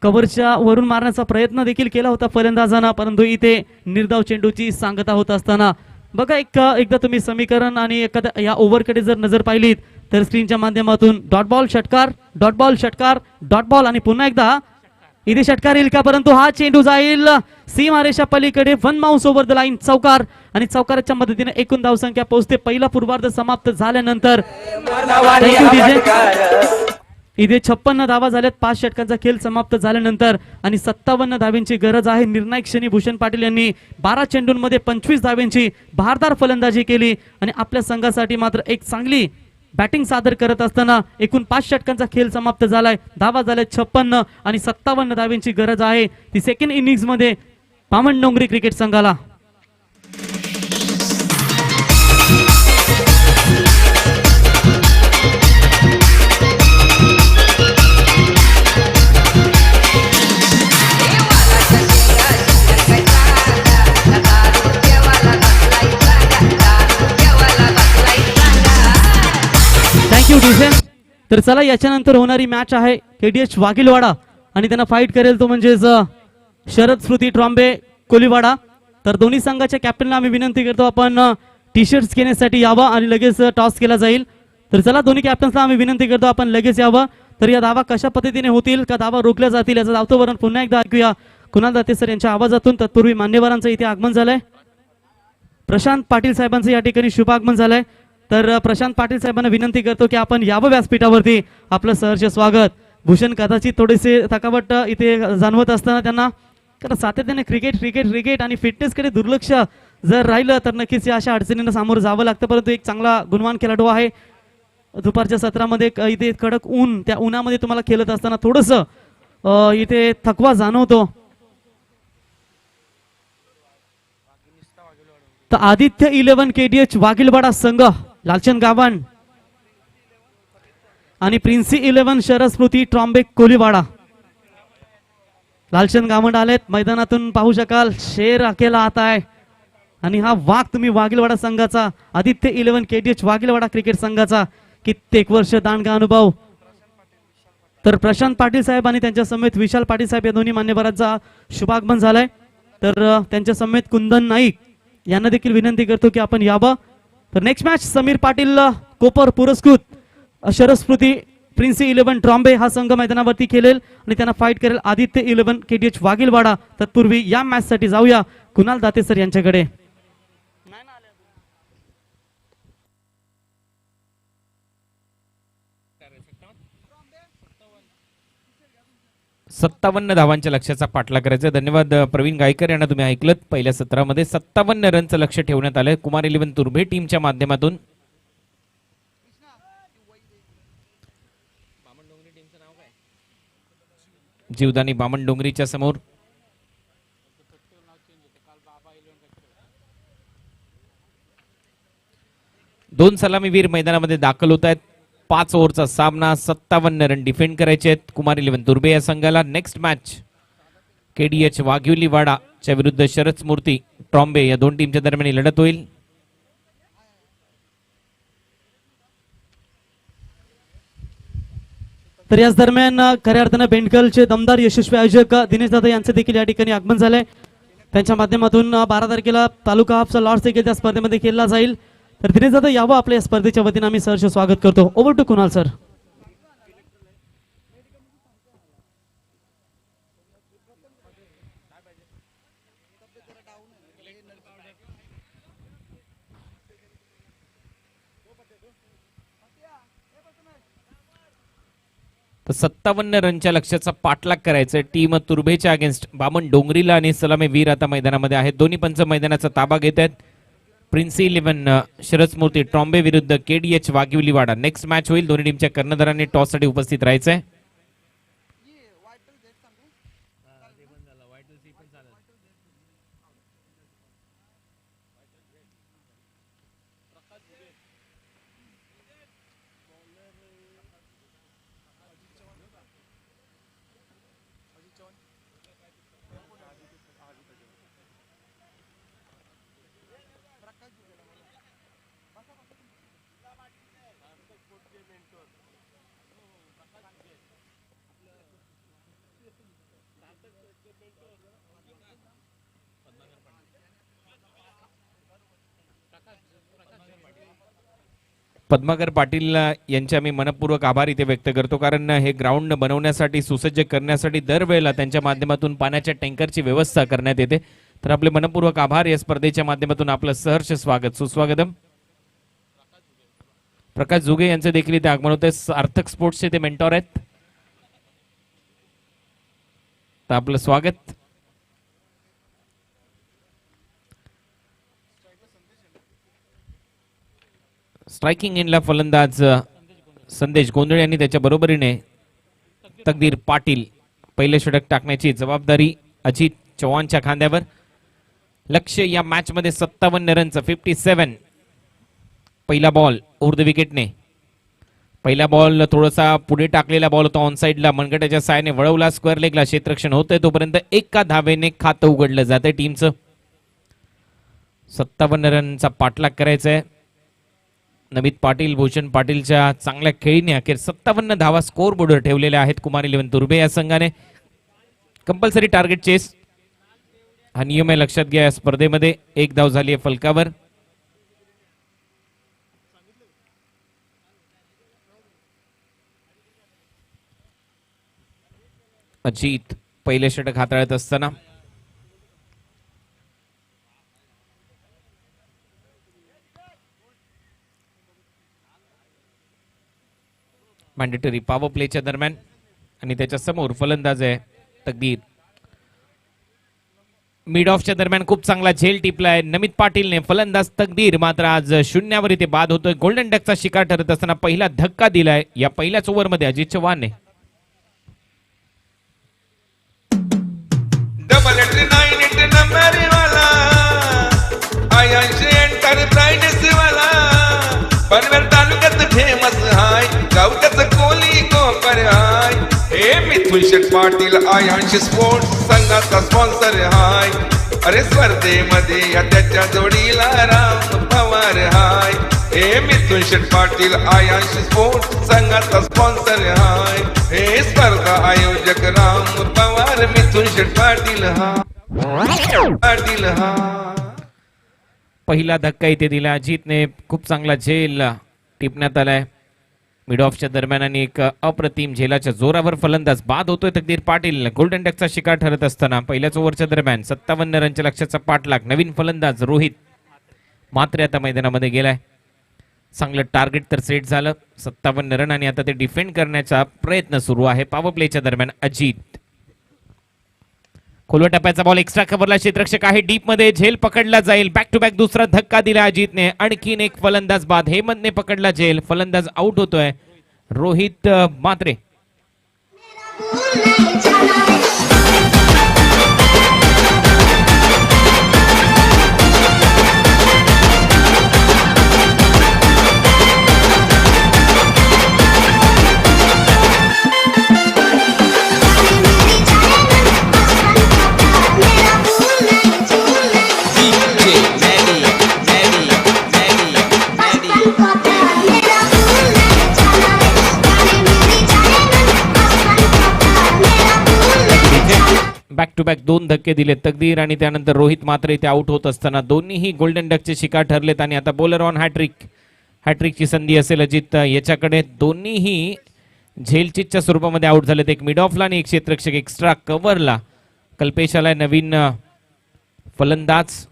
कव्हरच्या वरून मारण्याचा प्रयत्न देखील केला होता फलंदाजांना, परंतु इथे निर्धाव चेंडूची सांगता होत असताना बघा एकदा तुम्ही समीकरण आणि एखाद्या या ओव्हरकडे जर नजर पाहिलीत तर स्क्रीनच्या माध्यमातून डॉट बॉल षटकार, डॉट बॉल षटकार, डॉट बॉल आणि पुन्हा एकदा इथे षटकार येईल का, परंतु हा चेंडू जाईल सीमारेषा पलीकडे. 1 बाउन्स ओव्हर द लाईन. चौकार आणि चौकाराच्या मदतीने एकूण धावसंख्या पोहोचते. पहिला पूर्वार्ध समाप्त झाल्यानंतर इथे 56 धावा झाल्यात 5 षटकांचा खेळ समाप्त झाल्यानंतर आणि 57 धावेंची गरज आहे. निर्णायक क्षणी भूषण पाटील यांनी 12 चेंडूंमध्ये 25 धावेंची बहारदार फलंदाजी केली आणि आपल्या संघासाठी मात्र एक चांगली बॅटिंग सादर करत असताना एकूण 5 षटकांचा खेळ समाप्त झालाय. धावा झाल्या 56 आणि 57 धावेंची गरज आहे ती सेकंड इनिंग्स मध्ये बामणडोंगरी क्रिकेट संघाला. तर चला याच्यानंतर होणारी मॅच आहे KDH वाघिलवाडा आणि त्यांना फाईट करेल तो म्हणजेच शरद स्मृती ट्रॉम्बे कोलीवाडा. तर दोन्ही संघाच्या कॅप्टनला आम्ही विनंती करतो आपण टी शर्ट्स घेण्यासाठी यावं आणि लगेच टॉस केला जाईल. तर चला दोन्ही कॅप्टन्सला आम्ही विनंती करतो आपण लगेच यावं. तर या धावा कशा पद्धतीने होतील का धावा रोखल्या जातील याचं धावतोवरण पुन्हा एकदा ऐकूया कुणाल दाते सर यांच्या आवाजातून. तत्पूर्वी मान्यवरांचं इथे आगमन झालंय. प्रशांत पाटील साहेबांचं या ठिकाणी शुभ आगमन झालंय. तर प्रशांत पाटील साहेबांना विनंती करतो की आपण यावं व्यासपीठावरती. आपलं सहर्ष स्वागत. भूषण कदाचित थोडेसे थकावट इथे जाणवत असताना त्यांना कारण सातत्याने क्रिकेट आणि फिटनेसकडे दुर्लक्ष जर राहिलं तर नक्कीच या अशा अडचणींना सामोरं जावं लागतं. परंतु एक चांगला गुणवान खेळाडू आहे. दुपारच्या सत्रामध्ये इथे कडक ऊन, त्या उन्हामध्ये तुम्हाला खेळत असताना थोडंसं इथे थकवा जाणवतो. तर आदित्य 11 KDH वाघिलवाडा संघ लालचंद गावण आणि प्रिन्सी 11 शरद स्मृती ट्रॉम्बे कोलीवाडा. लालचंद गावंड आलेत मैदानातून पाहू शकाल. शेर अकेला आता आहे आणि हा वाघ तुम्ही वाघिलवाडा संघाचा आदित्य 11 KDH वाघिलवाडा क्रिकेट संघाचा कित्येक वर्ष दांडगा अनुभव. तर प्रशांत पाटील साहेब आणि त्यांच्या समेत विशाल पाटील साहेब या दोन्ही मान्यवरांचा शुभागमन झालाय. तर त्यांच्या समेत कुंदन नाईक यांना देखील विनंती करतो की आपण यावं. तर नेक्स्ट मॅच समीर पाटील कोपर पुरस्कृत शरस्मृती प्रिन्सी 11 ट्रॉम्बे हा संघ मैदानावरती खेळेल आणि त्यांना फाईट करेल आदित्य 11 KTH वाघीलवाडा. तत्पूर्वी या मॅच साठी जाऊया कुणाल दाते सर यांच्याकडे. 57 धावांच्या लक्ष्याचा पाठलाग करायचा. धन्यवाद प्रवीण गायकर यांना तुम्ही ऐकलत. पहिल्या सत्रामध्ये 57 रनचं लक्ष ठेवण्यात आलंय कुमार 11 तुर्भे टीमच्या माध्यमातून. जीवदानी बामण डोंगरीच्या समोर दोन सलामीवीर मैदानामध्ये दाखल होत आहेत. 5 ओव्हरचा सामना, 57 रन डिफेंड करायचे आहेत कुमार 11 तुर्भे या संघाला. नेक्स्ट मॅच KDH वाघिवलीवाडाच्या विरुद्ध शरद स्मृती ट्रॉम्बे या दोन टीमच्या दरम्यान ही लढत होईल. तर याच दरम्यान खऱ्या अर्थानं बेंडकलचे दमदार यशस्वी आयोजक दिनेश दादा यांचे देखील या ठिकाणी आगमन झालंय. त्यांच्या माध्यमातून 12 तारखेला तालुका हाफचा लॉर्ड्स देखील त्या स्पर्धेमध्ये खेळला जाईल. तर दिनेश दादा यावं आपल्या स्पर्धेच्या वतीनं आम्ही सहर्ष स्वागत करतो. Over to Kunal sir. तर 57 रनच्या लक्ष्याचा पाठलाग करायचा टीम तुर्भेच्या अगेन्स्ट बामण डोंगरीला आणि सलामी वीर आता मैदानामध्ये आहेत. दोन्ही पंच मैदानाचा ताबा घेत आहेत. प्रिन्सी 11 शरद स्मृती ट्रॉम्बे विरुद्ध KDH वाघिवलीवाडा. नेक्स्ट मॅच होईल. दोन्ही टीमच्या कर्णधारांनी टॉस साठी उपस्थित राहायचंय. पद्माकर पाटील यांचे आम्ही मनपूर्वक आभार इथे व्यक्त करतो, कारण हे ग्राउंड बनवण्यासाठी सुसज्ज करण्यासाठी दरवेळेला त्यांच्या माध्यमातून पाण्याच्या टँकरची व्यवस्था करण्यात येते. तर आपले मनपूर्वक आभार. या स्पर्धेच्या माध्यमातून आपलं सहर्ष स्वागत सुस्वागतम. प्रकाश जुगे यांचे देखील इथे आगमन होते. सार्थक स्पोर्ट्सचे ते मेंटॉर आहेत. तर आपलं स्वागत. स्ट्रायकिंग एंडला फलंदाज संदेश गोंधळे यांनी त्याच्या बरोबरीने तकदीर पाटील पहिले षटक टाकण्याची जबाबदारी अजित चव्हाणच्या खांद्यावर. लक्ष या मॅच मध्ये 57 रनचं 57. पहिला बॉल ओव्हर द विकेटने. पहिला बॉल थोडासा पुढे टाकलेला बॉल होता ऑन साइडला, मनगटाच्या साहाय्याने वळवला. स्क्वेअर लेगला क्षेत्ररक्षण होतंय तोपर्यंत एका धावेने खातं उघडलं जातंय टीमचं. 57 रनचा पाठलाग करायचा आहे. नमित पाटील भूषण पाटीलच्या चांगल्या खेळीने अखेर 57 धावा स्कोर बोर्डवर ठेवलेल्या आहेत कुमार 11 तुर्भे या संघाने. कंपल्सरी टार्गेट चेस हा नियम आहे, लक्षात घ्या. या स्पर्धेमध्ये 1 धाव झाली आहे फलकावर. अजित पहिले षटक हाताळत असताना मॅन्डेटरी पॉवर प्लेच्या दरम्यान आणि त्याच्या समोर फलंदाज आहे तकदीर. मिड ऑफच्या दरम्यान खूप चांगला झेल टिपलाय नमित पाटीलने. फलंदाज तकदीर मात्र आज शून्यावर इथे बाद होतोय. गोल्डन डकचा शिकार ठरत असताना पहिला धक्का दिलाय या पहिल्याच ओव्हरमध्ये अजित चव्हाणने. डबल एंट्री 9 नंबर वाला आयांशी एंटरप्राइजेस वाला पनवेल तालुक्यात फेमस हाय, गावच्याच कोली कोपर हाय. हे मिथुन शेठ पाटील आयांशी स्पोर्ट्स संघाचा स्पॉन्सर हाय. अरे स्पर्धेमध्ये या त्याच्या जोडीला राम पवार हाय. हे मिथुन शेठ पाटील आयांश स्पोर्ट संघाचा स्पॉन्सर हाय. हे स्पर्धा आयोजक राम पवार मिथुन शेठ पाटील हा. पहिला धक्का इथे दिला अजितने. खूप चांगला झेल टिपण्यात आलाय मिड ऑफच्या दरम्यान आणि एक अप्रतिम झेलाच्या जोरावर फलंदाज बाद होतोय तकदीर पाटील. गोल्डन डकचा शिकार ठरत असताना पहिल्याच ओव्हरच्या दरम्यान 57 रनच्या लक्ष्याचा पाठलाग. नवीन फलंदाज रोहित मात्र आता मैदानामध्ये गेलाय. चांगलं टार्गेट तर सेट झालं 57 रन आणि आता ते डिफेंड करण्याचा प्रयत्न सुरू आहे. पॉवर प्लेच्या दरम्यान अजित खोलवा टप्प्याचा बॉल एक्स्ट्रा कव्हरला क्षेत्ररक्षक आहे डीप मध्ये. झेल पकडला जाईल. बॅक टू बॅक दुसरा धक्का दिला अजितने. आणखीन एक फलंदाज बाद. हेमंतने पकडला झेल. फलंदाज आउट होतोय रोहित मात्रे. बॅक टू बॅक दोन धक्के दिले तकदीर आणि त्यानंतर रोहित मात्र इथे आउट होत असताना दोन्हीही गोल्डन डकचे शिकार ठरलेत आणि आता बॉलर ऑन हॅट्रिक. हॅट्रिकची संधी असेल अजित याच्याकडे. दोन्हीही झेलचीच्या स्वरूपामध्ये आउट झालेत. एक मिड ऑफला आणि एक क्षेत्ररक्षक एक्स्ट्रा कव्हरला. कल्पेश आलाय नवीन फलंदाज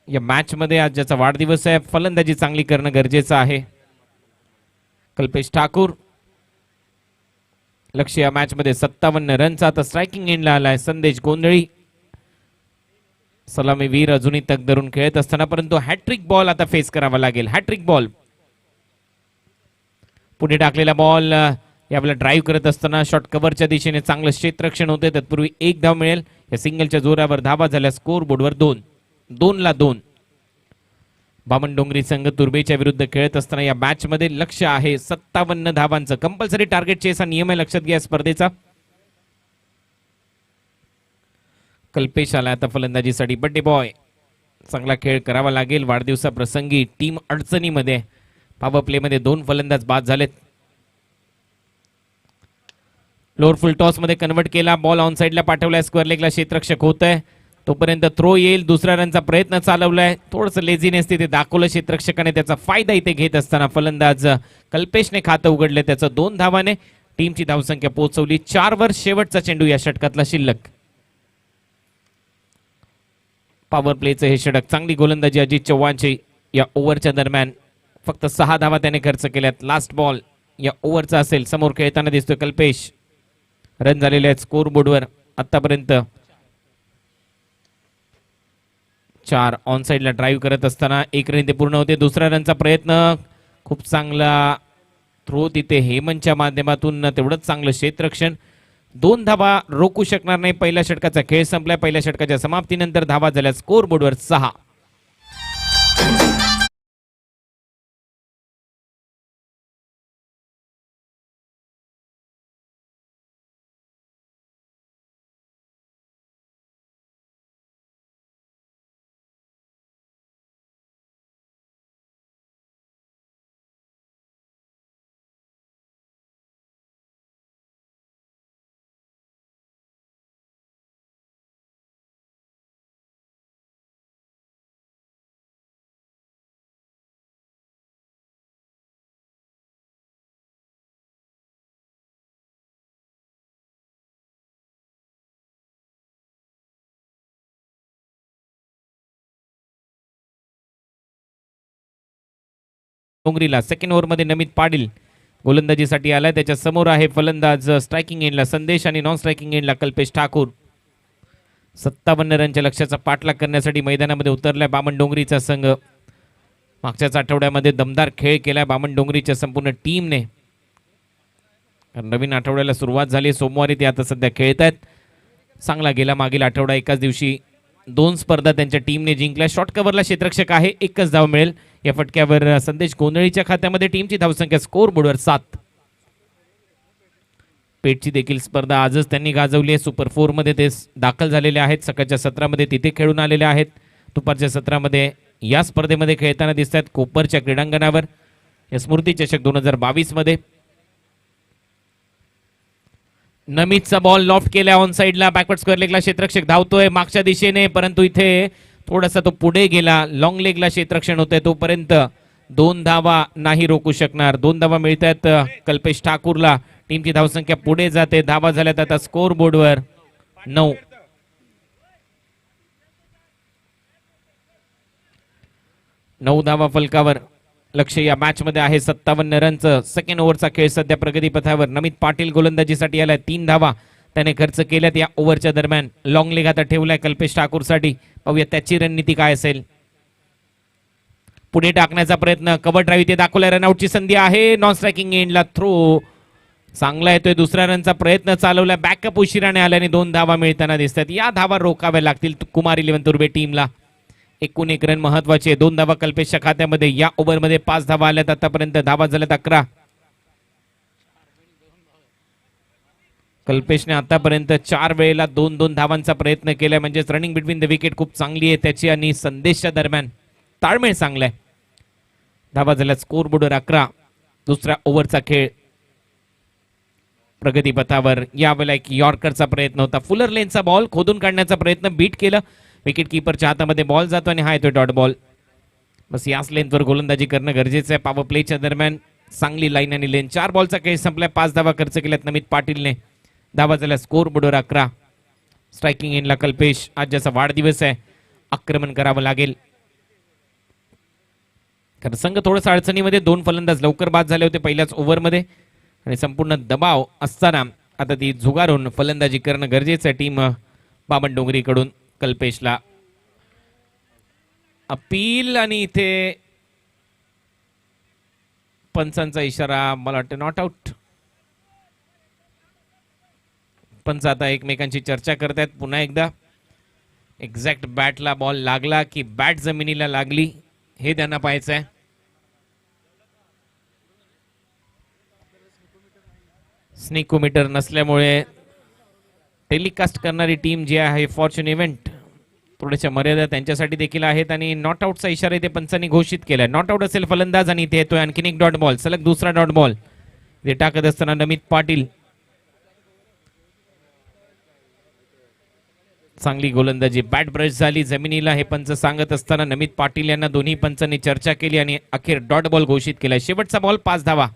या मॅच मध्ये. आज ज्याचा वाढदिवस आहे फलंदाजी चांगली करणं गरजेचं आहे. कल्पेश ठाकूर लक्ष या मॅच मध्ये 57 रनचा. आता स्ट्रायकिंग एंडला आलाय संदेश गोंधळी. सलामी वीर अजूनही तक धरून खेळत असताना परंतु हॅट्रिक बॉल आता फेस करावा लागेल. हॅट्रिक बॉल पुढे टाकलेला बॉल यावेळेला ड्राईव्ह करत असताना शॉर्ट कव्हरच्या दिशेने चांगलं क्षेत्ररक्षण होते. तत्पूर्वी एक धाव मिळेल. या सिंगलच्या जोरावर धावा झाल्या. स्कोर बोर्डवर 2-2. बामण डोंगरी संघ तुर्बेच्या विरुद्ध खेळत असताना या मॅच मध्ये लक्ष आहे 57 धावांचं. कंपल्सरी टार्गेट चेस हा नियम आहे लक्षात घ्या स्पर्धेचा. कल्पेश आला आता फलंदाजीसाठी. बर्थडे बॉय चांगला खेळ करावा लागेल वाढदिवसा प्रसंगी. टीम अडचणीमध्ये. पॉवर प्ले मध्ये 2 फलंदाज बाद झालेत. लोअर फुल टॉस मध्ये कन्वर्ट केला. बॉल ऑन साइडला पाठवलाय. स्क्वेअर लेगला क्षेत्ररक्षक होत आहे तोपर्यंत थ्रो येईल. दुसऱ्या रनचा प्रयत्न चालवलाय. थोडंसं लेझीनेस तिथे दाखवलं क्षेत्ररक्षकाने. त्याचा फायदा इथे घेत असताना फलंदाज कल्पेशने खातं उघडले. त्याचं 2 धावाने टीमची धावसंख्या पोहोचवली 4 वर. शेवटचा चेंडू या षटकातला शिल्लक. पॉवर प्लेचं हे षटक. चांगली गोलंदाजी अजित चव्हाणची. या ओव्हरच्या दरम्यान फक्त 6 धावा त्याने खर्च केल्यात. लास्ट बॉल या ओव्हरचा असेल. समोर खेळताना दिसतोय कल्पेश. रन झालेले आहेत स्कोर बोर्डवर आतापर्यंत 4. ऑन साइडला ड्राईव्ह करत असताना 1 रन ते पूर्ण होते. दुसऱ्या रनचा प्रयत्न. खूप चांगला थ्रो तिथे हेमंतच्या माध्यमातून. तेवढंच चांगलं क्षेत्ररक्षण. 2 धावा रोखू शकणार नाही. पहिल्या षटकाचा खेळ संपलाय. पहिल्या षटकाच्या समाप्तीनंतर धावा झाल्या स्कोर बोर्डवर 6. डोंगरीला सेकंड ओव्हरमध्ये नमित पाटील गोलंदाजीसाठी आलाय. त्याच्या समोर आहे फलंदाज स्ट्रायकिंग एंडला संदेश आणि नॉन स्ट्रायकिंग एंडला कल्पेश ठाकूर. 57 रनच्या लक्ष्याचा पाठलाग करण्यासाठी मैदानामध्ये उतरलाय बामण डोंगरीचा संघ. मागच्याच आठवड्यामध्ये दमदार खेळ केलाय बामण डोंगरीच्या संपूर्ण टीमने. नवीन आठवड्याला सुरुवात झाली. सोमवारी ते आता सध्या खेळत आहेत. चांगला गेला मागील आठवडा. एकाच दिवशी 2 स्पर्धा त्यांच्या टीमने जिंकल्या. शॉर्ट कव्हरला क्षेत्ररक्षक आहे. 1च धाव मिळेल. या फटक्यावर संदेश गोंधळीच्या खात्यामध्ये. टीमची धावसंख्या स्कोर बोर्डवर 7. पेटची देखील स्पर्धा आजच त्यांनी गाजवली आहे. सुपर 4 मध्ये ते दाखल झालेले आहेत. सकाळच्या सत्रामध्ये तिथे खेळून आलेले आहेत. दुपारच्या सत्रामध्ये या स्पर्धेमध्ये खेळताना दिसत आहेत कोपरच्या क्रीडांगणावर या स्मृती चषक 2022 मध्ये. नमितचा बॉल लॉफ्ट केला ऑन साइडला, बॅकवर्ड स्क्वेअर लेगला क्षेत्ररक्षक धावतोय मागच्या दिशेने, परंतु इथे थोडासा तो पुढे गेला. लॉंग लेगला क्षेत्ररक्षण होतंय तोपर्यंत 2 धावा नाही रोखू शकणार. 2 धावा मिळत आहेत कल्पेश ठाकूरला. टीमची धावसंख्या पुढे जाते. धावा झाल्यात आता स्कोर बोर्डवर 9. 9 धावा फलकावर. लक्ष या मॅच मध्ये आहे 57 रनचं. सेकंड ओव्हरचा खेळ सध्या प्रगतीपथावर. नमित पाटील गोलंदाजीसाठी आलाय. 3 धावा त्याने खर्च केल्यात या ओव्हरच्या दरम्यान. लॉंग लेग आता ठेवलाय कल्पेश ठाकूरसाठी. पाहूया त्याची रणनीती काय असेल. पुढे टाकण्याचा प्रयत्न, कव्हर ड्राईव्ह इथे दाखवलाय. रनआउटची संधी आहे. नॉन स्ट्रायकिंग एंडला थ्रो चांगला येतोय. दुसऱ्या रनचा प्रयत्न चालवलाय. बॅकअप उशिराने आल्याने 2 धावा मिळताना दिसतात. या धावा रोखाव्या लागतील कुमार 11 तुर्बे टीमला. एकूण 1 रन महत्वाचे. 2 धावा कल्पेशच्या खात्यामध्ये. या ओव्हरमध्ये 5 धावा आल्यात आतापर्यंत. धावा झाल्यात 11. कल्पेशने आतापर्यंत 4 वेळेला 2-2 धावांचा प्रयत्न केलाय. म्हणजेच रनिंग बिटवीन द विकेट खूप चांगली आहे त्याची आणि संदेशच्या दरम्यान ताळमेळ चांगलाय. धावा झाल्यात स्कोर बोर्डवर 11. दुसऱ्या ओव्हरचा खेळ प्रगतीपथावर. यावेळेला एक यॉर्करचा प्रयत्न होता. फुलर लेनचा बॉल खोदून काढण्याचा प्रयत्न, बीट केलं. विकेट किपरच्या हातामध्ये बॉल जातो आणि हा येतोय डॉट बॉल. बस याच लेनवर गोलंदाजी करणं गरजेचं आहे. पॉवर प्लेच्या दरम्यान चांगली लाईन आणि लेन. 4 बॉलचा खेळ संपलाय. 5 धावा खर्च केल्यात नमित पाटीलने. धावा झाल्या स्कोर बोर्डवर 11. स्ट्रायकिंग एंडला कल्पेश. आज ज्याचा वाढदिवस आहे, आक्रमण करावं लागेल. कारण संघ थोडंसं अडचणीमध्ये. 2 फलंदाज लवकर बाद झाले होते पहिल्याच ओव्हरमध्ये आणि संपूर्ण दबाव असताना आता ती झुगारून फलंदाजी करणं गरजेचं आहे. टीम बामण डोंगरीकडून कल्पेशला अपील आणि इथे पंचांचा इशारा. मला वाटतं नॉट आउट. पंच आता एकमेकांची चर्चा करतायत. पुन्हा एकदा एक्झॅक्ट बॅटला बॉल लागला की बॅट जमिनीला लागली हे त्यांना पाहायचं आहे. स्निकोमीटर नसल्यामुळे टेलिकास्ट करणारी टीम जी आहे फॉर्च्यून इव्हेंट थोड्याशा मर्यादा त्यांच्यासाठी देखील आहेत आणि नॉट आउटचा इशारा इथे पंचांनी घोषित केलाय. नॉट आउट असेल फलंदाज आणि इथे येतोय आणखीन एक डॉट बॉल. सलग दुसरा डॉट बॉल इथे टाकत असताना नमित पाटील. चांगली गोलंदाजी. बॅट ब्रश झाली जमिनीला हे पंच सांगत असताना नमित पाटील यांना दोन्ही पंचांनी चर्चा केली आणि अखेर डॉट बॉल घोषित केलाय. शेवटचा बॉल 5 धावा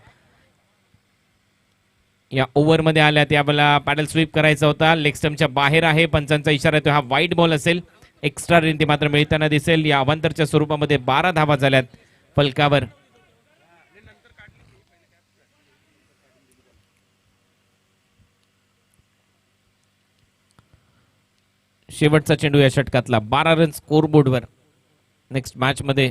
या ओव्हरमध्ये आल्या. त्यावेळेला पॅडल स्वीप करायचा होता. लेग स्टंपच्या बाहेर आहे. पंचांचा इशारा येतो हा वाईट बॉल असेल. एक्स्ट्रा रन मात्र मिळताना दिसेल. या अवांतरच्या स्वरूपामध्ये 12 धावा झाल्यात फलकावर. शेवटचा चेंडू या षटकातला. 12 रन स्कोर बोर्डवर. नेक्स्ट मॅच मध्ये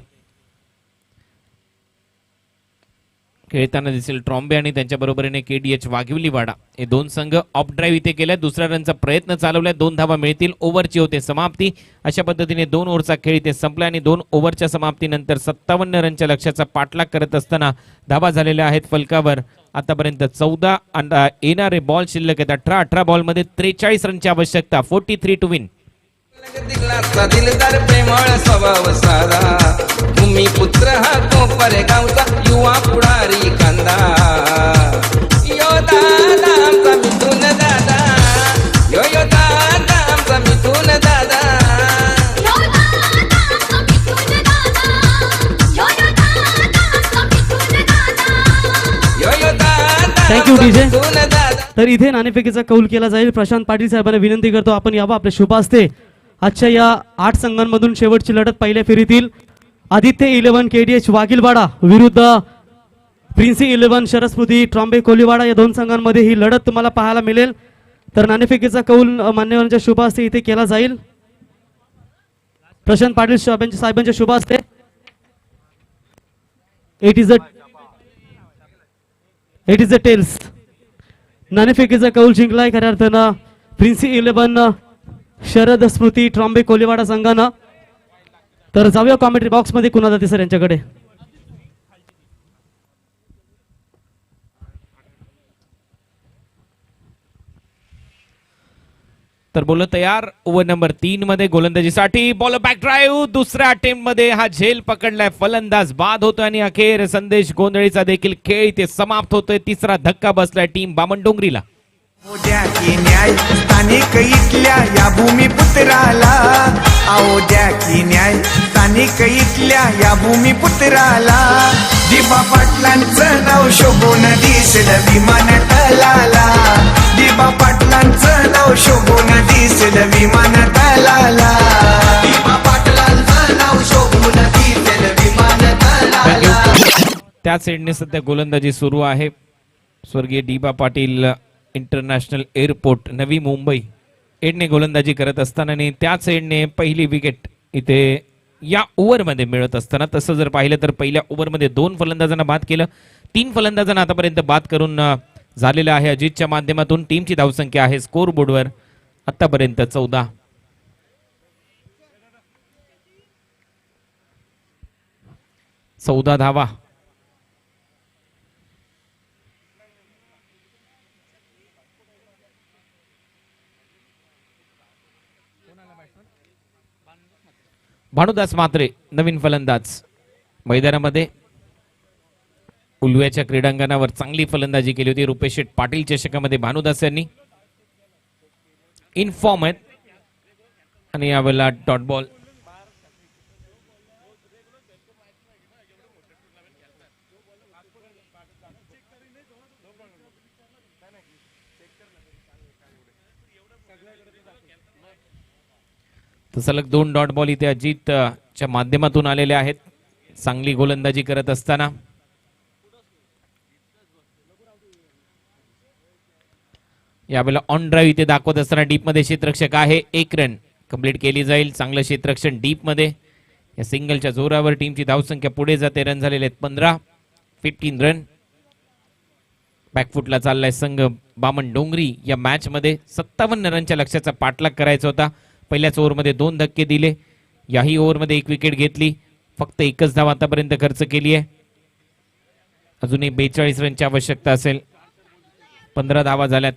खेळताना दिसेल ट्रॉम्बे आणि त्यांच्या बरोबरीने KDH वाघिवलीवाडा. हे 2 संघ ऑफ ड्राईव्ह इथे केलाय. दुसऱ्या रनचा प्रयत्न चालवलाय. 2 धावा मिळतील. ओव्हरची होते समाप्ती. अशा पद्धतीने 2 ओव्हरचा खेळ इथे संपला आणि 2 ओव्हरच्या समाप्तीनंतर 57 रनच्या लक्ष्याचा पाठलाग करत असताना धावा झालेल्या आहेत फलकावर. आतापर्यंत 14 येणारे बॉल शिल्लक आहेत. 18 बॉलमध्ये 43 रनची आवश्यकता. 43 टू विन. दिलासा दिलदार प्रेमळ स्वभाव सारा. भूमी पुत्र हा कोपर गावचा युवा पुढारी कांदा. यो दादा आमचा मिथून दादा. यो यो दादा आमचा मिथून दादा. यो दादा आमचा मिथून दादा. यो यो दादा आमचा मिथून दादा. यो यो दादा Thank you, आमचा DJ. मिथून दादा. तर इथे नाणेफेकीचा कौल केला जाईल. प्रशांत पाटील साहेबांना विनंती करतो आपण यावं आपल्या शुभ हस्ते. आजच्या या 8 संघांमधून शेवटची लढत पहिल्या फेरीतील आदित्य 11 KDH वाघिलवाडा विरुद्ध प्रिन्सी 11 शरस्मृती ट्रॉम्बे कोलीवाडा या 2 संघांमध्ये ही लढत तुम्हाला पाहायला मिळेल. तर नाणेफेकीचा कौल मान्यवरांच्या शुभ हस्ते इथे केला जाईल. प्रशांत पाटील साहेबांच्या शुभ हस्ते. It is a tails. नाणेफेकीचा कौल जिंकलाय खऱ्या अर्थानं प्रिन्सी 11 शरद स्मृती ट्रॉम्बे कोलीवाडा संघानं. तर जाऊया कॉमेंट्री बॉक्स मध्ये कुणा जाते सर यांच्याकडे. तर बोल तयार. ओव्हर नंबर 3 मध्ये गोलंदाजीसाठी बॉल बॅक ड्राईव्ह. दुसऱ्या अटेम्प्ट मध्ये हा झेल पकडलाय फलंदाज बाद होतोय आणि अखेर संदेश गोंधळीचा देखील खेळ इथे समाप्त होतोय. तिसरा धक्का बसलाय टीम बामणडोंगरीला. हो द्या की न्याय स्थानिक इथल्या या भूमिपुत्राला, आओ द्या की न्याय स्थानिक इथल्या या भूमिपुत्राला. दिबा पाटलांचं नाव शोभून दिसेल विमानतळाला, दिबा पाटलांचं नाव शोभून दिसेल विमानतळाला, दिबा पाटलांचं नाव शोभून दिसेल विमानतळाला. त्या साईडने सध्या गोलंदाजी सुरू आहे. स्वर्गीय डी.बा. पाटील इंटरनॅशनल एअरपोर्ट नवी मुंबई एडने गोलंदाजी करत असताना आणि त्याच साईडने पहिली विकेट इथे या ओव्हरमध्ये मिळत असताना. तसं जर पाहिलं तर पहिल्या ओव्हरमध्ये 2 फलंदाजांना बाद केलं. 3 फलंदाजांना आतापर्यंत बाद करून झालेलं आहे. अजितच्या माध्यमातून टीमची धावसंख्या आहे स्कोर बोर्डवर आतापर्यंत 14. धावा. भानुदास म्हात्रे नवीन फलंदाज मैदानामध्ये. उलव्याच्या क्रीडांगणावर चांगली फलंदाजी केली होती रुपेश शेठ पाटील चषकामध्ये भानुदास यांनी. इनफॉर्म आहेत आणि यावेळेला डॉट बॉल. तर सलग 2 डॉट बॉल इथे अजितच्या माध्यमातून आलेले आहेत. चांगली गोलंदाजी करत असताना यावेळेला ऑन ड्राईव्ह इथे दाखवत असताना डीप मध्ये क्षेत्ररक्षक आहे. 1 रन कंप्लीट केली जाईल. चांगलं क्षेत्ररक्षण डीप मध्ये. या सिंगलच्या जोरावर टीमची धावसंख्या पुढे जाते. रन झालेले आहेत 15 रन. बॅकफुटला चाललाय संघ बामणडोंगरी. या मॅच मध्ये 57 रनच्या लक्ष्याचा पाठलाग करायचा होता. पहिल्याच ओव्हरमध्ये 2 धक्के दिले. याही ओव्हरमध्ये 1 विकेट घेतली. फक्त 1च धाव आतापर्यंत खर्च केली आहे. अजूनही 42 रनची आवश्यकता असेल. 15 धावा झाल्यात.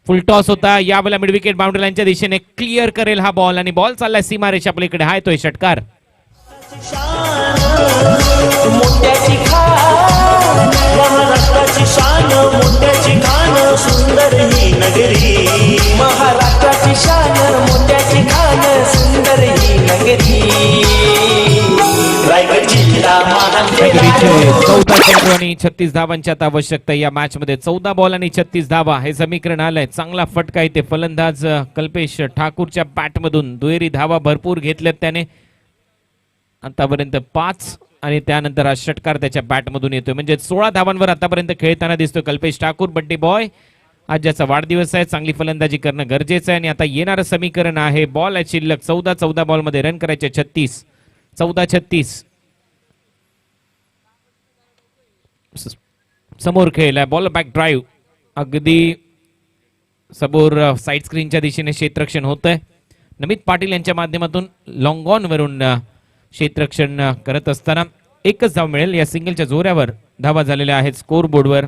फुल टॉस होता. यावेळेला मिड विकेट बाउंड्री लाईनच्या दिशेने क्लिअर करेल हा बॉल आणि बॉल चाललाय सीमारेषा पलीकडे. हाय तोय षटकार. मोत्याची खान महाराष्ट्राची शान, मोत्याची खान सुंदर ही नगरी, महाराष्ट्राची शान मोत्याची खान सुंदर ही नगरी. रायगड जिल्हा नगरीचे 14 चेंडू आणि 36 धावांची आता आवश्यकता. या मॅच मध्ये 14 बॉल आणि 36 धावा हे समीकरण आलंय. चांगला फटका इथे फलंदाज कल्पेश ठाकूरच्या बॅट मधून. दुहेरी धावा भरपूर घेतल्यात त्याने आतापर्यंत 5 आणि त्यानंतर हा षटकार त्याच्या बॅटमधून येतोय. म्हणजे 16 धावांवर आतापर्यंत खेळताना दिसतोय कल्पेश ठाकूर. बड्डे बॉय आज ज्याचा वाढदिवस आहे. चांगली फलंदाजी करणं गरजेचं आहे आणि आता येणारं समीकरण आहे बॉल आहे शिल्लक 14 बॉल मध्ये रन करायचे 36. 14-36 समोर खेळलाय. बॉल बॅक ड्राईव्ह अगदी समोर साईड स्क्रीनच्या दिशेने क्षेत्ररक्षण होत आहे. नमित पाटील यांच्या माध्यमातून लॉंग ऑन वरून क्षेत्ररक्षण करत असताना 1च धाव मिळेल. या सिंगलच्या जोऱ्यावर धावा झालेल्या आहेत स्कोर बोर्डवर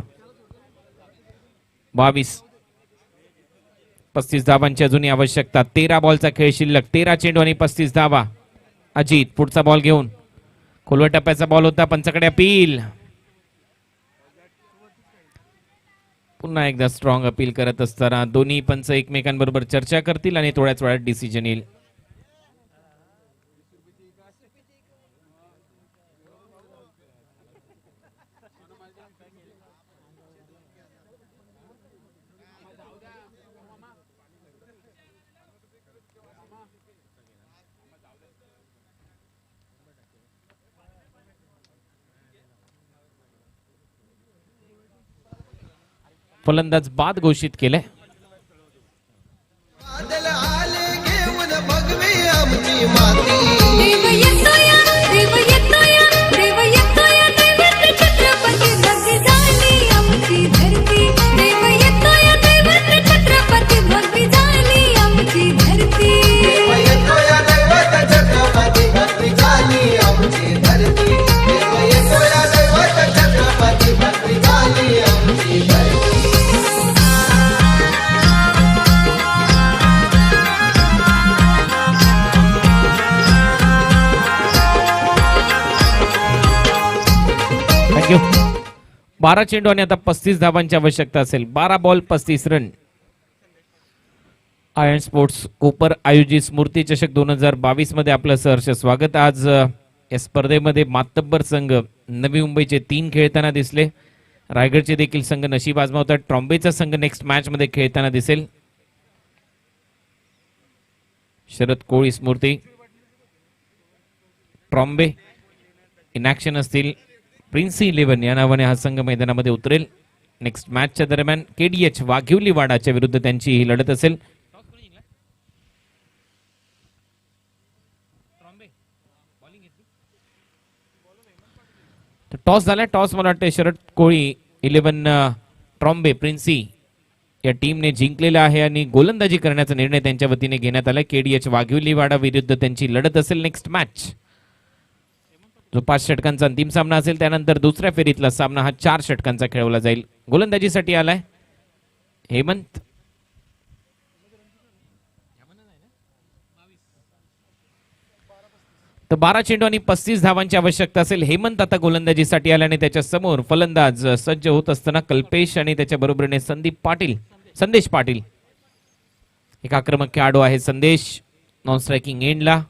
22. 35 धावांची अजूनही आवश्यकता. 13 बॉलचा खेळ शिल्लक. 13 चेंडू आणि 35 धावा. अजित पुढचा बॉल घेऊन. खोलवर टप्प्याचा बॉल होता. पंचाकडे अपील. पुन्हा एकदा स्ट्रॉंग अपील करत असताना दोन्ही पंच एकमेकांबरोबर चर्चा करतील आणि थोड्याच वेळात डिसिजन येईल. फलंदाज बाद घोषित केले. थँक्यू. 12 चेंडू आणि आता 35 धावांची आवश्यकता असेल. 12 बॉल 35 रन. आयर्न स्पोर्ट्स कोपर आयोजित स्मृती चषक 2022 मध्ये आपलं सहर्ष स्वागत. आज या स्पर्धेमध्ये मातब्बर संघ नवी मुंबईचे 3 खेळताना दिसले. रायगडचे देखील संघ नशीब आजमावतात. ट्रॉम्बेचा संघ नेक्स्ट मॅच मध्ये खेळताना दिसेल. शरद कोळी स्मृती ट्रॉम्बे इन ॲक्शन असतील. प्रिन्सी 11 या नावाने हा संघ मैदानामध्ये उतरेल. नेक्स्ट मॅचच्या दरम्यान KDH वाघिवली वाडाच्या विरुद्ध त्यांची ही लढत असेल. टॉस झाला. टॉस मला वाटतं शरद कोळी 11 ट्रॉम्बे प्रिन्सी या टीमने जिंकलेला आहे आणि गोलंदाजी करण्याचा निर्णय त्यांच्या वतीने घेण्यात आला. KDH वाघिवली वाडा विरुद्ध त्यांची लढत असेल नेक्स्ट मॅच, जो 5 षटकांचा अंतिम सामना असेल. त्यानंतर दुसऱ्या फेरीतला सामना हा 4 षटकांचा खेळवला जाईल. गोलंदाजीसाठी आलाय हेमंत. तर 12 चेंडू आणि 35 धावांची आवश्यकता असेल. हेमंत आता गोलंदाजीसाठी आल्याने त्याच्या समोर फलंदाज सज्ज होत असताना कल्पेश आणि त्याच्या बरोबरीने संदेश पाटील एक आक्रमक खेळाडू आहे. संदेश नॉन स्ट्रायकिंग एंडला.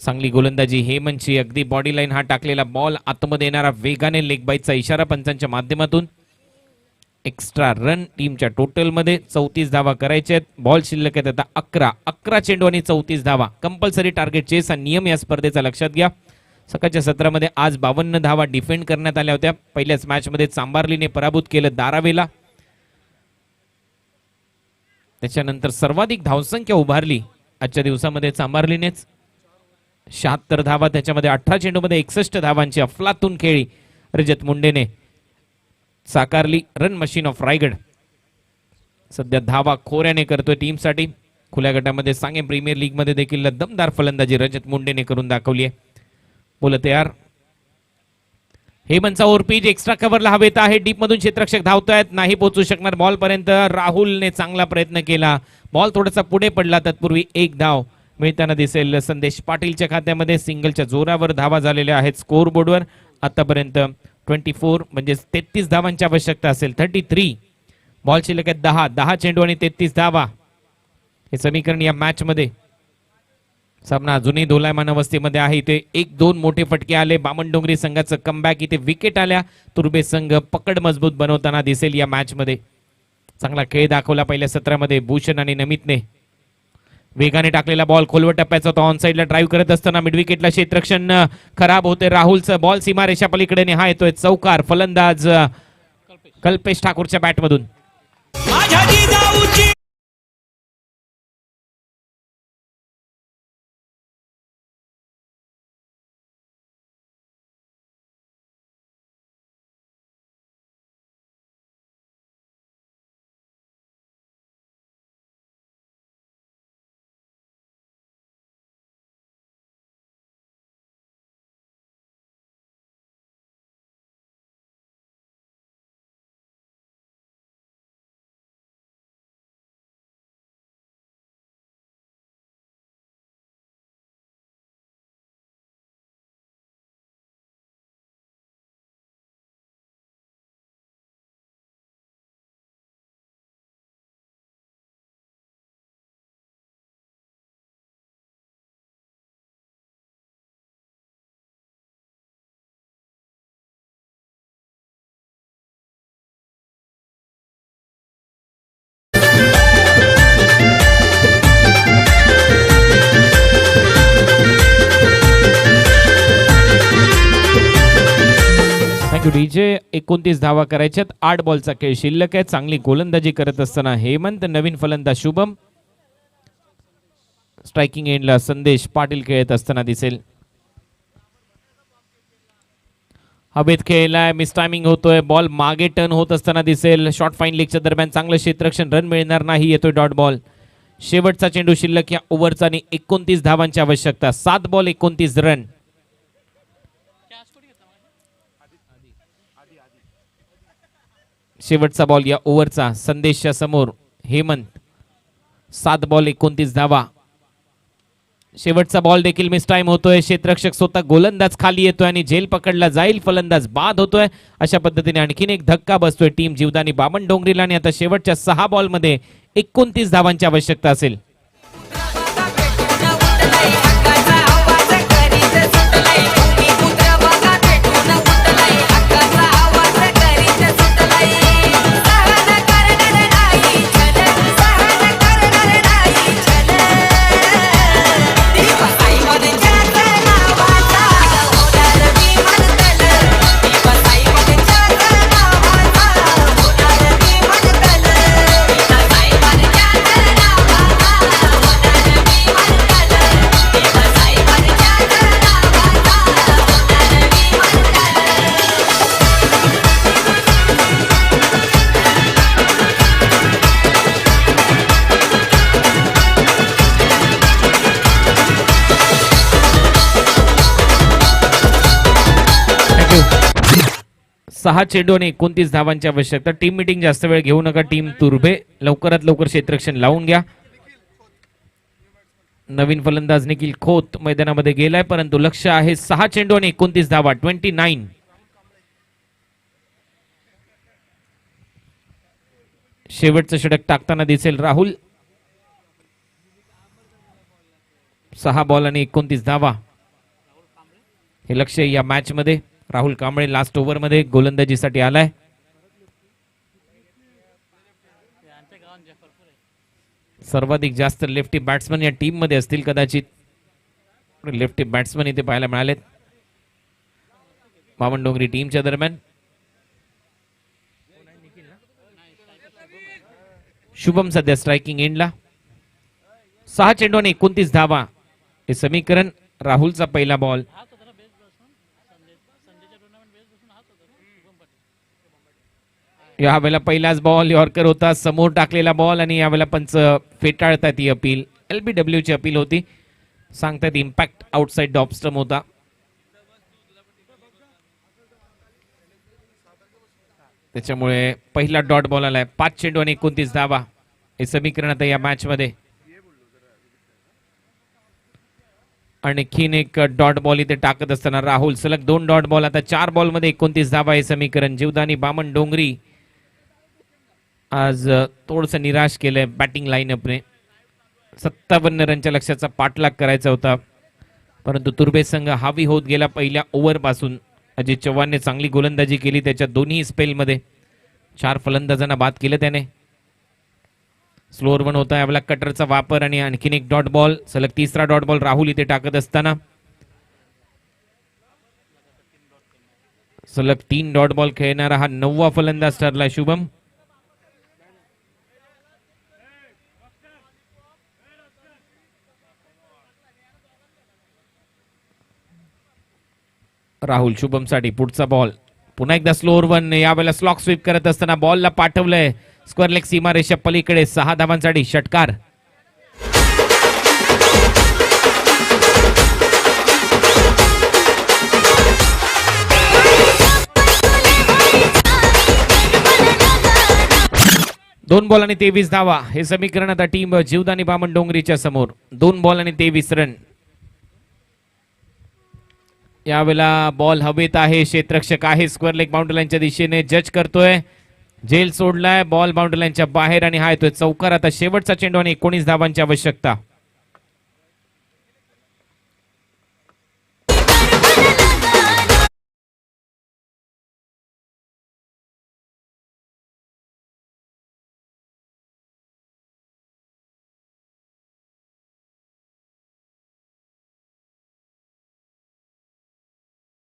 चांगली गोलंदाजी हेमंतची. अगदी बॉडी लाईन हा टाकलेला बॉल आतमध्ये येणारा वेगाने लेग बाईटचा इशारा पंचांच्या माध्यमातून. एक्स्ट्रा रन टीमच्या टोटल मध्ये 34 धावा करायचे आहेत. बॉल शिल्लक आहेत आता 11 चेंडू आणि 34 धावा. कंपल्सरी टार्गेट चेस हा नियम या स्पर्धेचा लक्षात घ्या. सकाळच्या सत्रामध्ये आज 52 धावा डिफेंड करण्यात आल्या होत्या. पहिल्याच मॅच मध्ये चांबार्लीने पराभूत केलं दारावेला. त्याच्यानंतर सर्वाधिक धावसंख्या उभारली आजच्या दिवसामध्ये चांबार्लीनेच 76 धावा. त्याच्यामध्ये 18 चेंडूमध्ये 61 धावांची अफलातून खेळी रजत मुंडेने साकारली. रन मशीन ऑफ रायगड सध्या धावा खोऱ्याने करतोय टीमसाठी. खुल्या गटामध्ये सांगे प्रीमियर लीग मध्ये देखील दमदार फलंदाजी रजत मुंडेने करून दाखवली आहे. बोल तयार. हेमंतचा ओव्हरपिच एक्स्ट्रा कव्हरला हवेत आहे. डीप मधून क्षेत्ररक्षक धावतायत, नाही पोहोचू शकणार बॉल पर्यंत. राहुलने चांगला प्रयत्न केला. बॉल थोडासा पुढे पडला. तत्पूर्वी 1 धाव मिळताना दिसेल संदेश पाटीलच्या खात्यामध्ये. सिंगलच्या जोरावर धावा झालेल्या आहेत स्कोर बोर्डवर. आतापर्यंत 24 म्हणजे 33 धावांची आवश्यकता असेल. 33 बॉल शिल्लक आहेत 10 चेंडू आणि 33 धावा. हे समीकरण या मॅच मध्ये. सामना अजूनही दोलायमान अवस्थेमध्ये आहे. इथे 1-2 मोठे फटके आले. बामणडोंगरी संघाचं कमबॅक. इथे विकेट आल्या. तुर्बे संघ पकड मजबूत बनवताना दिसेल या मॅच मध्ये. चांगला खेळ दाखवला पहिल्या सत्रामध्ये भूषण आणि नमितने. वेगाने टाकलेला बॉल खोलवर टप्प्याचा होता. ऑन साइडला ड्राईव्ह करत असताना मिडविकेटला क्षेत्ररक्षण खराब होते. राहुलचं बॉल सीमारेषा पलीकडे हा येतोय चौकार. फलंदाज कल्पेश ठाकूरच्या बॅटमधून. डीजे 29 धावा करायच्यात. 8 बॉलचा खेळ शिल्लक आहे. चांगली गोलंदाजी करत असताना हेमंत. नवीन फलंदाज शुभम. स्ट्रायकिंग एंडला संदेश पाटील खेळत असताना दिसेल. हवेत खेळलाय. मिस टायमिंग होतोय. बॉल मागे टर्न होत असताना दिसेल. शॉर्ट फाईन लेगच्या दरम्यान चांगलं क्षेत्ररक्षण. रन मिळणार नाही. येतोय डॉट बॉल. शेवटचा चेंडू शिल्लक या ओव्हरचा आणि 29 धावांची आवश्यकता. 7 बॉल 29 रन. शेवटचा बॉल या ओव्हरचा संदेशच्या समोर हेमंत. 7 बॉल 29 धावा. शेवटचा बॉल देखील मिस टाइम होतोय. क्षेत्ररक्षक स्वतः गोलंदाज खाली येतोय आणि झेल पकडला जाईल. फलंदाज बाद होतोय. अशा पद्धतीने आणखीन एक धक्का बसतोय टीम जीवदानी बामणडोंगरीला आणि आता शेवटच्या 6 बॉल मध्ये 29 धावांची आवश्यकता असेल. सहा चेंडू आणि 29 धावांची आवश्यकता. टीम मीटिंग जास्त वेळ घेऊ नका. टीम तुर्भे लवकरात लवकर क्षेत्ररक्षण लावून घ्या. नवीन फलंदाज निखिल खोत मैदानामध्ये गेलाय, परंतु लक्ष आहे 6 चेंडू आणि 29 धावा. 29. शेवटचं षटक टाकताना दिसेल राहुल. 6 बॉल आणि 29 धावा हे लक्ष या मॅच मध्ये. राहुल कांबळे लास्ट ओव्हर मध्ये गोलंदाजीसाठी आलाय. सर्वाधिक जास्त लेफ्टी बॅट्समन या टीम मध्ये असतील कदाचित. लेफ्टी बॅट्समन इथे पाहायला मिळालेत बामणडोंगरी टीमच्या दरम्यान. शुभम सध्या स्ट्रायकिंग एंडला. 6 चेंडू आणि 29 धावा हे समीकरण. राहुलचा पहिला बॉल. यावेळेला पहिलाच बॉल यॉर्कर होता. समोर टाकलेला बॉल आणि यावेळेला पंच फेटाळतात ही अपील. LBW ची अपील होती. सांगतात इम्पॅक्ट आउटसाइड ऑफ स्टंप होता. त्याच्यामुळे पहिला डॉट बॉल आलाय. 5 चेंडू आणि 29 धावा हे समीकरण आता या मॅच मध्ये. आणखीन एक डॉट बॉल इथे टाकत असताना राहुल. सलग 2 डॉट बॉल. आता 4 बॉल मध्ये 29 धावा हे समीकरण. जीवदानी बामणडोंगरी आज थोडस निराश केलंय बॅटिंग लाईनअपने. 57 रनच्या लक्ष्याचा पाठलाग करायचा होता, परंतु तुर्भे संघ हावी होत गेला पहिल्या ओव्हर पासून. अजित चव्हाणने चांगली गोलंदाजी केली त्याच्या दोन्ही स्पेलमध्ये. 4 फलंदाजांना बाद केलं त्याने. स्लोअर 1 होता यावेळेला कटरचा वापर आणि आणखीन एक डॉट बॉल. सलग 3रा डॉट बॉल राहुल इथे टाकत असताना सलग 3 डॉट बॉल खेळणारा हा 9वा फलंदाज ठरला शुभम. राहुल शुभम साठी पुढचा बॉल. पुन्हा एकदा स्लोअर 1. यावेळेला स्लॉक स्वीप करत असताना बॉलला पाठवलंय स्क्वेअर लेग सीमारेषा पलीकडे. 6 धावांसाठी षटकार. दोन बॉल आणि 23 धावा हे समीकरण आता टीम जीवदानी बामणडोंगरीच्या समोर. 2 बॉल आणि 23 रन. यावेळेला बॉल हवेत आहे. क्षेत्ररक्षक आहे स्क्वेअर लेग बाउंड्री लाईनच्या दिशेने. जज करतोय. झेल सोडलाय. बॉल बाउंड्री लाईनच्या बाहेर आणि हा येतोय चौकार. आता शेवटचा चेंडू आणि 19 धावांची आवश्यकता.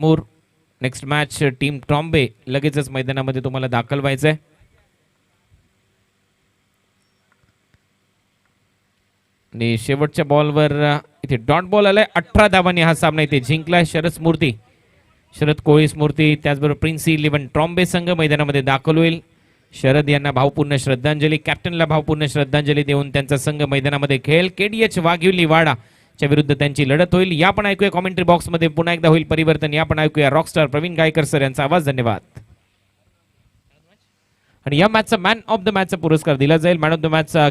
मोर नेक्स्ट मॅच टीम ट्रॉम्बे लगेचच मैदानामध्ये तुम्हाला दाखल व्हायचंय. आणि शेवटच्या बॉलवर इथे डॉट बॉल आलाय. 18 धावांनी हा सामना इथे जिंकलाय. शरद कोळी स्मृती त्याचबरोबर प्रिन्स 11 ट्रॉम्बे संघ मैदानामध्ये दाखल होईल. शरद यांना भावपूर्ण श्रद्धांजली. कॅप्टनला भावपूर्ण श्रद्धांजली देऊन त्यांचा संघ मैदानामध्ये खेळेल. KDH वाघिवली वाडा च्या विरुद्ध त्यांची लढत होईल. या पण ऐकूया कॉमेंट्री बॉक्स मध्ये पुन्हा एकदा होईल परिवर्तन. या पण ऐकूया रॉकस्टार प्रवीण गायकर सर यांचा आवाज. धन्यवाद. आणि या मॅचचा मॅन ऑफ द मॅचचा पुरस्कार दिला जाईल. Man of the मॅचचा